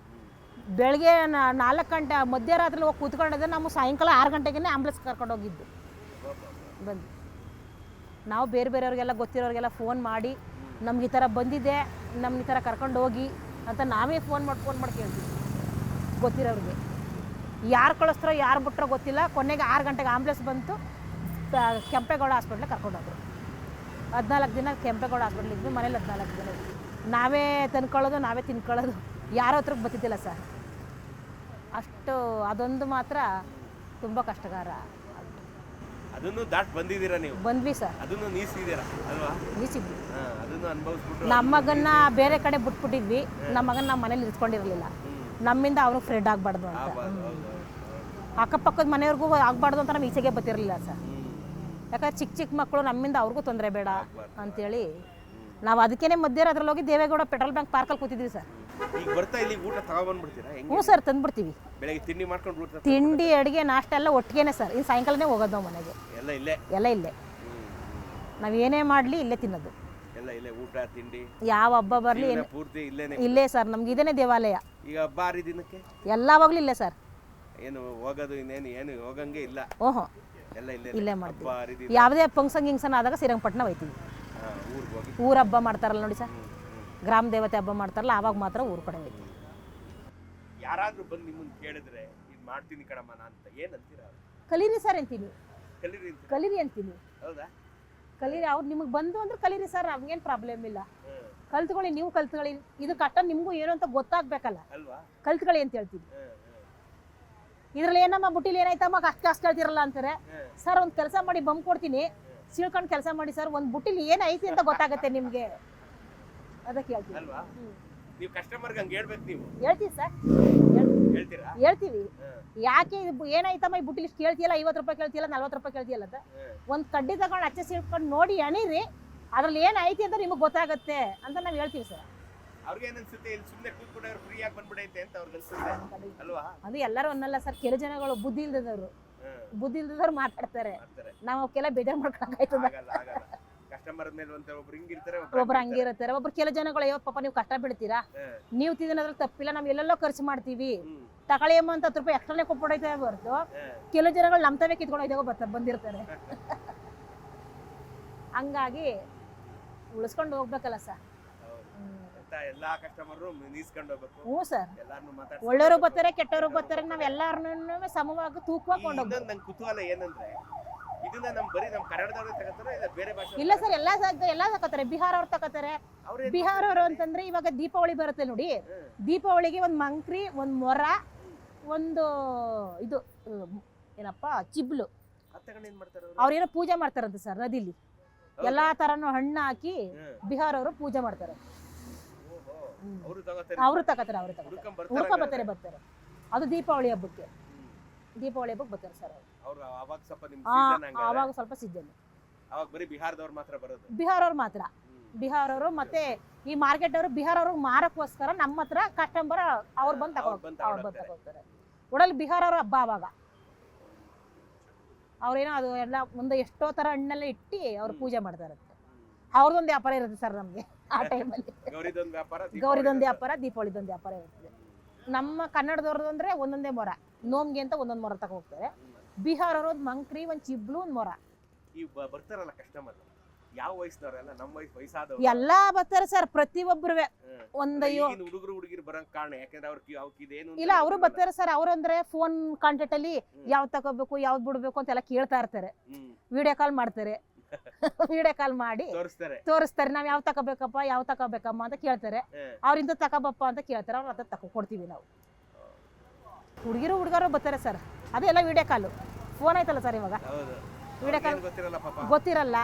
ಬೆಳಗ್ಗೆ 4 ಗಂಟೆ ಮಧ್ಯರಾತ್ರಿ ಹೋಗಿ ಕೂತ್ಕೊಂಡಿದ್ದೆ. ನಾವು ಸಾಯಂಕಾಲ 6 ಗಂಟೆಗೆ ಆಂಬುಲೆನ್ಸ್ ಕರ್ಕೊಂಡು ಹೋಗಿದ್ದು ಬಂದು. ನಾವು ಬೇರೆಯವ್ರಿಗೆಲ್ಲ ಗೊತ್ತಿರೋರಿಗೆಲ್ಲ ಫೋನ್ ಮಾಡಿ ನಮ್ಗೆ ಈ ಥರ ಬಂದಿದೆ, ನಮ್ಗೆ ಈ ಥರ ಕರ್ಕೊಂಡು ಹೋಗಿ ಅಂತ ನಾವೇ ಫೋನ್ ಮಾಡಿ ಕೇಳ್ತೀವಿ ಗೊತ್ತಿರೋರಿಗೆ. ಯಾರು ಕಳಿಸ್ತಾರೋ ಯಾರು ಬಿಟ್ಟರೋ ಗೊತ್ತಿಲ್ಲ. ಕೊನೆಗೆ 6 ಗಂಟೆಗೆ ಆಂಬುಲೆನ್ಸ್ ಬಂತು. ಕೆಂಪೇಗೌಡ ಹಾಸ್ಪಿಟ್ಲಿಗೆ ಕರ್ಕೊಂಡೋದ್ರು. 14 ದಿನ ಕೆಂಪೇಗೌಡ ಹಾಸ್ಪಿಟ್ಲಿಗೆ ಇದ್ವಿ. ಮನೇಲಿ 14 ದಿನ ಇದ್ವಿ. ನಾವೇ ತಂದ್ಕೊಳ್ಳೋದು, ನಾವೇ ತಿನ್ಕೊಳ್ಳೋದು, ಯಾರ ಹತ್ರಕ್ಕೆ ಬರ್ತಿದ್ದಿಲ್ಲ ಸರ್. ಅಷ್ಟು ಅದೊಂದು ಮಾತ್ರ ತುಂಬ ಕಷ್ಟಕರ. ಅದನ್ನು ದಾಟ್ ಬಂದಿದ್ದೀರಾ ನೀವು? ಬಂದ್ವಿ ಸರ್. ಅದನ್ನು ನೀಸಿದ್ದೀರಾ ಅಲ್ವಾ? ನೀಸಿದ್ವಿ. ಅದನ್ನು ಅನುಭವಿಸ್ಬಿಟ್ಟು ನಮ್ಮ ಮಗನ್ನ ಬೇರೆ ಕಡೆ ಬಿಟ್ಬಿಟ್ಟಿದ್ವಿ. ನಮ್ಮ ಮಗನ ನಮ್ಮ ಮನೇಲಿ ಇರ್ಸ್ಕೊಂಡಿರಲಿಲ್ಲ. ನಮ್ಮಿಂದ ಅವ್ನಿಗೆ ಫ್ರೆಡ್ ಆಗಬಾರ್ದು ಅಂತ. ಅಕ್ಕಪಕ್ಕದ ಮನೆಯವ್ರಿಗೂ ಆಗಬಾರ್ದು ಅಂತ ನಮ್ಮ ಈಚೆಗೆ ಬರ್ತಿರಲಿಲ್ಲ ಸರ್. ಯಾಕಂದ್ರೆ ಚಿಕ್ಕ ಮಕ್ಕಳು ನಮ್ಮಿಂದ ಅವ್ರಿಗೂ ತೊಂದರೆ ಬೇಡ ಅಂತೇಳಿ ನಾವು ಅದಕ್ಕೇನೆ ಮಧ್ಯರಾತ್ರಲ್ಲಿ ಹೋಗಿ ದೇವೇಗೌಡ ಪೆಟ್ರೋಲ್ ಬ್ಯಾಂಕ್ ಪಾರ್ಕಲ್ಲಿ ಕೂತಿದ್ವಿ ಸರ್. ಈಗ ಬರ್ತಾ ಇಲ್ಲಿ ಊಟ ತಗೊಬಂದ್ಬಿಡ್ತೀರಾ? ಹ್ಞೂ ಸರ್, ತಂದ್ಬಿಡ್ತೀವಿ. ಬೆಳಗ್ಗೆ ತಿಂಡಿ ಮಾಡ್ಕೊಂಡು ಬಿಡ್ತಾರೆ? ತಿಂಡಿ ಅಡುಗೆ ನಾಷ್ಟ ಎಲ್ಲ ಒಟ್ಟಿಗೆನೆ ಸರ್. ಇನ್ನು ಸಾಯಂಕಾಲನೇ ಹೋಗೋದು ನಾವು ಮನೆಗೆ. ಎಲ್ಲ ಇಲ್ಲೇ ನಾವು ಏನೇ ಮಾಡಲಿ ಇಲ್ಲೇ ತಿನ್ನೋದು. ಎಲ್ಲ ಇಲ್ಲೇ ಊಟ ತಿಂಡಿ ಯಾವ ಹಬ್ಬ ಬರಲಿ ಪೂರ್ತಿ ಇಲ್ಲೇ ಸರ್. ನಮ್ಗೆ ಇದೇನೆ ದೇವಾಲಯ. ಈಗ ಹಬ್ಬ ಹರಿದಿನಕ್ಕೆ ಎಲ್ಲವಾಗ್ಲೂ ಇಲ್ಲೇ ಸರ್. ಏನು ಹೋಗೋದು ಇನ್ನೇನು ಹೋಗಂಗೆ ಇಲ್ಲ. ಓಹೋ, ಎಲ್ಲ ಇಲ್ಲೇ ಮಾಡ್ತೀವಿ. ಯಾವುದೇ ಫಂಕ್ಷನ್ ಆದಾಗ ಶ್ರೀರಂಗಪಟ್ಟಣ ಹೋಯ್ತೀವಿ. ಊರ ಹಬ್ಬ ಮಾಡ್ತಾರಲ್ಲ ನೋಡಿ ಸರ್, ಗ್ರಾಮ ದೇವತೆ ಹಬ್ಬ ಮಾಡ್ತಾರಲ್ಲ, ಆವಾಗ ಮಾತ್ರ ಊರ ಕಡೆ ಹೋಯ್ತೀವಿ. ಯಾರಾದ್ರೂ ಬಂದು ನಿಮ್ಮನ್ನ ಕೇಳಿದ್ರೆ ಇದು ಮಾಡ್ತೀನಿ ಕಣಮ್ಮ ಅಂತ ಏನಂತೀರಾ? ಕಲೀರಿ ಸರ್ ಅಂತೀನಿ. ಕಲೀರಿ ಅಂತೀನಿ. ಹೌದಾ? ಕಲೀರಿ. ಅವ್ರು ನಿಮಗೆ ಬಂದು ಅಂದ್ರೆ ಕಲೀರಿ ಸರ್, ನಮ್ಗೇನು ಪ್ರಾಬ್ಲಮ್ ಇಲ್ಲ. ಕಲ್ತ್ಕೊಳ್ಳಿ, ನೀವು ಕಲ್ತ್ಕೊಳ್ಳಿ. ಇದು ಕಷ್ಟ ನಿಮಗೂ ಏನು ಅಂತ ಗೊತ್ತಾಗ್ಬೇಕಲ್ಲ, ಕಲ್ತ್ಕೊಳ್ಳಿ ಅಂತ ಹೇಳ್ತೀನಿ. ಇದ್ರಲ್ಲಿ ಏನಮ್ಮ ಬುಟ್ಟಿಲಿ ಏನಾಯ್ತಮ್ಮ ಅಷ್ಟು ಕೇಳ್ತಿರಲ್ಲ ಅಂತಾರೆ ಸರ್. ಒಂದು ಕೆಲಸ ಮಾಡಿ ಬಂದು ಕೊಡ್ತೀನಿ, ಸೀಳ್ಕೊಂಡು ಕೆಲಸ ಮಾಡಿ ಸರ್. ಒಂದು ಬುಟ್ಟಿಲಿ ಏನೈತಿ ಅಂತ ಗೊತ್ತಾಗುತ್ತೆ ನಿಮಗೆ, ಅದಕ್ಕೆ ಹೇಳ್ತೀವಿ. ನೀವು ಕಸ್ಟಮರ್ಗೆ ಹಂಗೆ ಹೇಳ್ಬೇಕು. ನೀವು ಹೇಳ್ತೀವಿ ಸರ್, ಹೇಳ್ತೀವಿ. ಯಾಕೆ ಏನಾಯ್ತಮ್ಮ ಈ ಬುಟ್ಟಿಲಿ ಇಷ್ಟು ಕೇಳ್ತಿಯಲ್ಲ, 50 ರೂಪಾಯಿ ಕೇಳ್ತಿಯಲ್ಲ, 40 ರೂಪಾಯಿ ಕೇಳ್ತಿಯಲ್ಲ ಅಂತ. ಒಂದು ಕಡ್ಡಿ ತಗೊಂಡು ಅಚ್ಚೆ ಸೀಳ್ಕೊಂಡು ನೋಡಿ ಎಣೀರಿ, ಅದ್ರಲ್ಲಿ ಏನೈತಿ ಅಂತ ನಿಮಗೆ ಗೊತ್ತಾಗುತ್ತೆ ಅಂತ ನಾವು ಹೇಳ್ತೀವಿ ಸರ್. ಅವ್ರಿಗೆ ಏನನ್ಸುತ್ತೆ, ಇಲ್ಲಿ ಸುಮ್ಮನೆ ಕೂತ್ಕೊಂಡ್ರೆ ಫ್ರೀ ಆಗಿ ಬಂದ್ಬಿಡೈತೆ ಅಂತ ಅವ್ರಿಗೆ ಅನ್ಸುತ್ತೆ ಅಲ್ವಾ? ಅದು ಎಲ್ಲರೂ ಅನ್ನಲ್ಲ ಸರ್. ಕೆಲವು ಜನಗಳು ಬುದ್ಧಿ ಇಲ್ದದವ್ರು ಮಾತಾಡ್ತಾರೆ. ನಾವು ಅವಕ್ಕೆಲ್ಲ ಬೇಜಾರು ಮಾಡ್ಕೊಳಕಾಯ್ತದ. ಕಸ್ಟಮರ್ ಮೇಲೆ ಒಬ್ರು ಹಿಂಗಿರ್ತಾರೆ, ಒಬ್ರು ಹಂಗಿರ್ತಾರೆ. ಒಬ್ರು ಕೆಲವು ಜನಗಳು ಅಯ್ಯೋ ಪಾಪ ನೀವು ಕಷ್ಟ ಬೀಳ್ತೀರಾ, ನೀವು ತಿನ್ನೋದ್ರಲ್ಲಿ ತಪ್ಪಿಲ್ಲ, ನಾವು ಎಲ್ಲೆಲ್ಲೋ ಖರ್ಚು ಮಾಡ್ತೀವಿ, ತಗೊಳ್ಳಿ ಅಮ್ಮ ಅಂತ 10 ರೂಪಾಯಿ ಎಕ್ಸ್ಟ್ರಾನೇ ಕೊಟ್ಬಿಡೈತೆ ಹೊರತು ಕೆಲವು ಜನಗಳು ನಮ್ಮ ತವೇ ಕಿತ್ಕೊಂಡು ಬಂದಿರ್ತಾರೆ. ಹಂಗಾಗಿ ಉಳಿಸ್ಕೊಂಡು ಹೋಗ್ಬೇಕಲ್ಲ ಸರ್. ಎಲ್ಲಾ ಕಸ್ಟಮರ್ ನೀಸ್ಕೊಂಡು ಹೋಗ್ಬೇಕು. ಹ್ಞೂ ಸರ್, ಒಳ್ಳೆಯವರು ಬರ್ತಾರೆ, ಕೆಟ್ಟವರು ಬರ್ತಾರೆ, ನಾವ್ ಎಲ್ಲಾರನ್ನೂ ಸಮವಾಗಿ ತೂಕವಾಗಿ ಕೊಂಡು ಹೋಗ್ಬೇಕು. ನಂಗೆ ಕುತೂಹಲ ಏನಂದ್ರೆ, ಇದನ್ನ ಬರೀ ನಮ್ಮ ಕನ್ನಡದವ್ರು ತಗೋತಾರೆ ಇಲ್ಲ ಬೇರೆ ಭಾಷೆ? ಇಲ್ಲ ಸರ್, ಎಲ್ಲ ತಗೋತಾರೆ. ಬಿಹಾರ ಅವ್ರು ತಗೋತಾರೆ. ಬಿಹಾರ ಅವರು ಅಂತಂದ್ರೆ ಇವಾಗ ದೀಪಾವಳಿ ಬರುತ್ತೆ ನೋಡಿ, ದೀಪಾವಳಿಗೆ ಒಂದು ಮಂಕ್ರಿ, ಒಂದು ಮೊರ, ಒಂದು ಇದು ಏನಪ್ಪ ಚಿಬ್ಲು, ಅವ್ರೇನೋ ಪೂಜೆ ಮಾಡ್ತಾರಂತೆ ಸರ್ ನದಿಲಿ. ಎಲ್ಲಾ ತರನು ಹಣ್ಣು ಹಾಕಿ ಬಿಹಾರ ಅವರು ಪೂಜೆ ಮಾಡ್ತಾರೆ. ಅವರು ತಗೋತಾರೆ ಬರ್ತಾರೆ. ಅದು ದೀಪಾವಳಿ ಹಬ್ಬಕ್ಕೆ ಬರ್ತಾರೆ ಸರ್ ಅವರು. ಆವಾಗ ಸ್ವಲ್ಪ ಸೀಸನ್. ಬಿಹಾರವ್ರು ಮಾತ್ರ. ಬಿಹಾರವರು ಮತ್ತೆ ಈ ಮಾರ್ಕೆಟ್ ಅವರು ಬಿಹಾರವ್ರಿಗೆ ಮಾರಕ್ಕೋಸ್ಕರ ನಮ್ಮ ಹತ್ರ ಕಸ್ಟಮರ್ ಅವ್ರು ಬಂದು ತಗೋತಾರೆ. ಒಡಲ್ಲಿ ಬಿಹಾರವ್ರ ಹಬ್ಬ ಅವಾಗ ಅವ್ರೇನೋ ಅದು ಎಲ್ಲ ಮುಂದೆ ಎಷ್ಟೋ ತರ ಹಣ್ಣೆಲ್ಲ ಇಟ್ಟು ಅವ್ರು ಪೂಜೆ ಮಾಡ್ತಾರೆ. ಅವ್ರದೊಂದು ವ್ಯಾಪಾರ ಇರುತ್ತೆ ಸರ್ ನಮ್ಗೆ ಆ ಟೈಮಲ್ಲಿ. ಗೌರಿದೊಂದು ವ್ಯಾಪಾರ, ದೀಪಾವಳಿದೊಂದು ವ್ಯಾಪಾರ ಇರ್ತದೆ. ನಮ್ಮ ಕನ್ನಡದವ್ರದ್ದು ಅಂದ್ರೆ ಒಂದೊಂದೇ ಮೊರ, ನೋಮ್ಗೆ ಅಂತ ಒಂದೊಂದು ಮೊರ ತಗೋ ಹೋಗ್ತಾರೆ. ಬಿಹಾರ ಅವ್ರದ್ದು ಮಂಕ್ರಿ, ಒಂದು ಚಿಬ್ಲು, ಒಂದು ಮೊರ. ಬರ್ತಾರಲ್ಲ ಕಸ್ಟಮರ್ ಯಾವ ವಯಸ್ಸಿನವರೆಲ್ಲ? ನಮ್ಮ ವಯಸ್ಸಾದವರು ಎಲ್ಲಾ ಬರ್ತಾರೆ ಸರ್, ಪ್ರತಿಯೊಬ್ಬರು. ಒಂದು ಹುಡುಗರು ಹುಡುಗಿರು ಬರಂಗ್ ಕಾರಣ ಯಾಕಂದ್ರೆ ಅವ್ರಿಗೆ ಇಲ್ಲ, ಅವರು ಬರ್ತಾರೆ ಸರ್. ಅವ್ರಂದ್ರೆ ಫೋನ್ ಕಾಂಟ್ಯಾಕ್ಟ್ ಅಲ್ಲಿ ಯಾವ್ದು ತಗೋಬೇಕು ಯಾವ್ದು ಬಿಡ್ಬೇಕು ಅಂತೆಲ್ಲ ಕೇಳ್ತಾ ಇರ್ತಾರೆ. ವಿಡಿಯೋ ಕಾಲ್ ಮಾಡ್ತಾರೆ. ವಿಡಿಯೋ ಕಾಲ್ ಮಾಡಿ ತೋರಿಸ್ತಾರೆ. ನಾವ್ ಯಾವ್ ತಗೋಬೇಕಮ್ಮ ಅಂತ ಕೇಳ್ತಾರೆ. ಅವ್ರಿಂದ ತಗೋಬಪ್ಪ ಅಂತ ಕೇಳ್ತಾರೆ. ಅವ್ರ ಹತ್ರ ಕೊಡ್ತೀವಿ ನಾವು. ಹುಡುಗರು ಬರ್ತಾರೆ ಸರ್. ಅದೆಲ್ಲ ವಿಡಿಯೋ ಕಾಲು. ಫೋನ್ ಆಯ್ತಲ್ಲ ಸರ್ ಇವಾಗ, ವಿಡಿಯೋ ಕಾಲ್ ಗೊತ್ತಿರಲ್ಲ.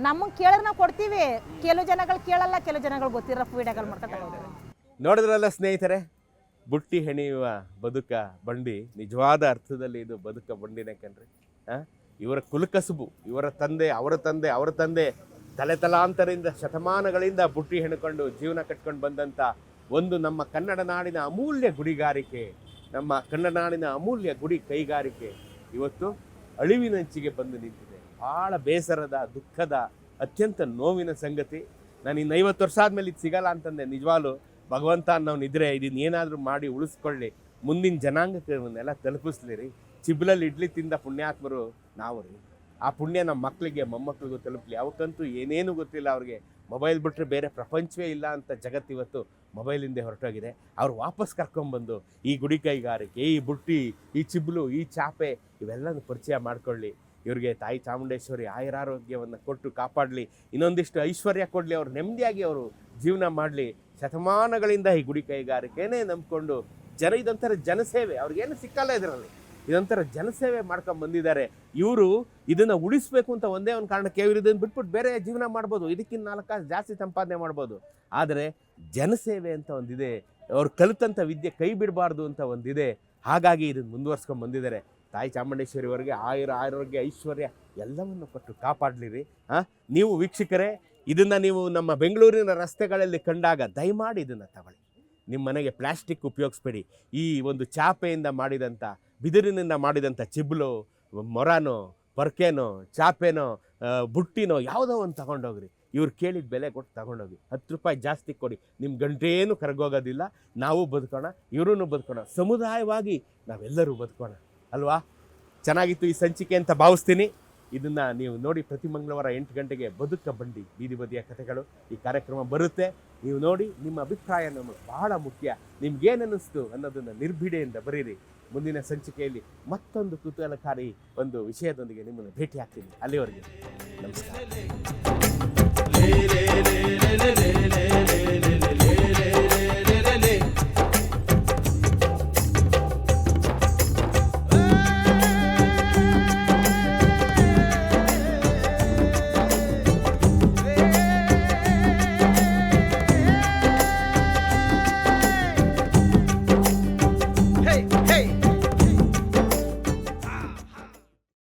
ನಮಗ್ ಕೇಳಿದ್ರೆ ನಾವು ಕೊಡ್ತೀವಿ. ಕೆಲವು ಜನಗಳು ಕೇಳಲ್ಲ, ಕೆಲವು ಜನಗಳು ಗೊತ್ತಿರಲ್ಲ, ವಿಡಿಯೋ ಕಾಲ್ ಮಾಡ್ತಾ ತಗೋತಾರೆ. ನೋಡಿದ್ರಲ್ಲ ಸ್ನೇಹಿತರೆ, ಬುಟ್ಟಿ ಹೆಣೆಯುವ ಬದುಕ ಬಂಡಿ ನಿಜವಾದ ಅರ್ಥದಲ್ಲಿ ಇದು ಬದುಕ ಬಂಡಿನೇ ಕಣ್ರಿ. ಇವರ ಕುಲಕಸುಬು, ಇವರ ತಂದೆ, ಅವರ ತಂದೆ ತಲೆ ತಲಾಂತರದಿಂದ ಶತಮಾನಗಳಿಂದ ಬುಟ್ಟಿ ಹೆಣ್ಕೊಂಡು ಜೀವನ ಕಟ್ಕೊಂಡು ಬಂದಂಥ ಒಂದು ನಮ್ಮ ಕನ್ನಡ ನಾಡಿನ ಅಮೂಲ್ಯ ಗುಡಿಗಾರಿಕೆ, ನಮ್ಮ ಕನ್ನಡ ನಾಡಿನ ಅಮೂಲ್ಯ ಗುಡಿ ಕೈಗಾರಿಕೆ ಇವತ್ತು ಅಳಿವಿನಂಚಿಗೆ ಬಂದು ನಿಂತಿದೆ. ಭಾಳ ಬೇಸರದ, ದುಃಖದ, ಅತ್ಯಂತ ನೋವಿನ ಸಂಗತಿ. ನಾನು ಇನ್ನು 50 ವರ್ಷ ಆದಮೇಲೆ ಇದು ಸಿಗಲ್ಲ ಅಂತಂದೆ. ನಿಜವಾಗ್ಲೂ ಭಗವಂತ ಅನ್ನೋನಿದ್ರೆ ಇದನ್ನ ಏನಾದರೂ ಮಾಡಿ ಉಳಿಸ್ಕೊಳ್ಳಿ, ಮುಂದಿನ ಜನಾಂಗಕ್ಕೆ ಇವನ್ನೆಲ್ಲ ತಲುಪಿಸ್ಲಿ. ಚಿಬ್ಲಲ್ಲಿ ಇಡ್ಲಿ ತಿಂದ ಪುಣ್ಯಾತ್ಮರು ನಾವು ರೀ. ಆ ಪುಣ್ಯ ನಮ್ಮ ಮಕ್ಕಳಿಗೆ, ಮೊಮ್ಮಕ್ಕಳಿಗೂ ತಲುಪಲಿ. ಅವಕ್ಕಂತೂ ಏನೇನು ಗೊತ್ತಿಲ್ಲ, ಅವ್ರಿಗೆ ಮೊಬೈಲ್ ಬಿಟ್ಟರೆ ಬೇರೆ ಪ್ರಪಂಚವೇ ಇಲ್ಲ ಅಂತ ಜಗತ್ತಿವತ್ತು ಮೊಬೈಲಿಂದ ಹೊರಟೋಗಿದೆ. ಅವ್ರು ವಾಪಸ್ ಕರ್ಕೊಂಬಂದು ಈ ಗುಡಿ ಕೈಗಾರಿಕೆ, ಈ ಬುಟ್ಟಿ, ಈ ಚಿಬ್ಲು, ಈ ಚಾಪೆ ಇವೆಲ್ಲನೂ ಪರಿಚಯ ಮಾಡ್ಕೊಳ್ಳಿ. ಇವ್ರಿಗೆ ತಾಯಿ ಚಾಮುಂಡೇಶ್ವರಿ ಆಯುರಾರೋಗ್ಯವನ್ನು ಕೊಟ್ಟು ಕಾಪಾಡಲಿ, ಇನ್ನೊಂದಿಷ್ಟು ಐಶ್ವರ್ಯ ಕೊಡಲಿ, ಅವ್ರು ನೆಮ್ಮದಿಯಾಗಿ ಅವರು ಜೀವನ ಮಾಡಲಿ. ಶತಮಾನಗಳಿಂದ ಈ ಗುಡಿ ಕೈಗಾರಿಕೆನೇ ನಂಬ್ಕೊಂಡು ಇದೊಂಥರ ಜನಸೇವೆ, ಅವ್ರಿಗೇನು ಸಿಕ್ಕಲ್ಲ ಇದರಲ್ಲಿ. ಇದೊಂಥರ ಜನಸೇವೆ ಮಾಡ್ಕೊಂಡು ಬಂದಿದ್ದಾರೆ. ಇವರು ಇದನ್ನು ಉಳಿಸ್ಬೇಕು ಅಂತ ಒಂದೇ ಒಂದು ಕಾರಣಕ್ಕೆ ಇವರು ಇದನ್ನು ಬಿಟ್ಬಿಟ್ಟು ಬೇರೆ ಜೀವನ ಮಾಡ್ಬೋದು, ಇದಕ್ಕಿಂತ 4 ಕಾಸು ಜಾಸ್ತಿ ಸಂಪಾದನೆ ಮಾಡ್ಬೋದು. ಆದರೆ ಜನಸೇವೆ ಅಂತ ಒಂದಿದೆ, ಅವ್ರು ಕಲಿತಂಥ ವಿದ್ಯೆ ಕೈ ಬಿಡಬಾರ್ದು ಅಂತ ಒಂದಿದೆ. ಹಾಗಾಗಿ ಇದನ್ನು ಮುಂದುವರ್ಸ್ಕೊಂಡು ಬಂದಿದ್ದಾರೆ. ತಾಯಿ ಚಾಮುಂಡೇಶ್ವರಿವರೆಗೆ ಆರೋಗ್ಯ ಐಶ್ವರ್ಯ ಎಲ್ಲವನ್ನು ಕೊಟ್ಟು ಕಾಪಾಡಲಿರಿ. ನೀವು ವೀಕ್ಷಕರೇ, ಇದನ್ನು ನೀವು ನಮ್ಮ ಬೆಂಗಳೂರಿನ ರಸ್ತೆಗಳಲ್ಲಿ ಕಂಡಾಗ ದಯಮಾಡಿ ಇದನ್ನು ತಗೊಳ್ಳಿ. ನಿಮ್ಮ ಮನೆಗೆ ಪ್ಲಾಸ್ಟಿಕ್ ಉಪಯೋಗಿಸ್ಬೇಡಿ. ಈ ಒಂದು ಚಾಪೆಯಿಂದ ಮಾಡಿದಂಥ, ಬಿದಿರಿನಿಂದ ಮಾಡಿದಂಥ ಚಿಬ್ಲು, ಮೊರನೋ, ಪರ್ಕೆನೋ, ಚಾಪೆನೋ, ಬುಟ್ಟಿನೋ ಯಾವುದೋ ಒಂದು ತಗೊಂಡೋಗ್ರಿ. ಇವ್ರು ಕೇಳಿದ ಬೆಲೆ ಕೊಟ್ಟು ತಗೊಂಡೋಗಿ. 10 ರೂಪಾಯಿ ಜಾಸ್ತಿ ಕೊಡಿ, ನಿಮ್ಮ ಗಂಟೇನು ಕರಗೋಗೋದಿಲ್ಲ. ನಾವು ಬದುಕೋಣ, ಇವರೂ ಬದುಕೋಣ, ಸಮುದಾಯವಾಗಿ ನಾವೆಲ್ಲರೂ ಬದುಕೋಣ ಅಲ್ವಾ? ಚೆನ್ನಾಗಿತ್ತು ಈ ಸಂಚಿಕೆ ಅಂತ ಭಾವಿಸ್ತೀನಿ. ಇದನ್ನು ನೀವು ನೋಡಿ, ಪ್ರತಿ ಮಂಗಳವಾರ 8 ಗಂಟೆಗೆ ಬದುಕ ಬಂಡಿ ಬೀದಿ ಬದಿಯ ಕಥೆಗಳು ಈ ಕಾರ್ಯಕ್ರಮ ಬರುತ್ತೆ. ನೀವು ನೋಡಿ, ನಿಮ್ಮ ಅಭಿಪ್ರಾಯ ನಮಗೆ ಬಹಳ ಮುಖ್ಯ. ನಿಮ್ಗೇನು ಅನ್ನಿಸ್ತು ಅನ್ನೋದನ್ನು ನಿರ್ಭೀಡೆಯಿಂದ ಬರೀರಿ. ಮುಂದಿನ ಸಂಚಿಕೆಯಲ್ಲಿ ಮತ್ತೊಂದು ಕುತೂಹಲಕಾರಿ ಒಂದು ವಿಷಯದೊಂದಿಗೆ ನಿಮ್ಮನ್ನು ಭೇಟಿ ಆಗ್ತೀನಿ. ಅಲ್ಲಿವರೆಗೆ ನಮಸ್ಕಾರ.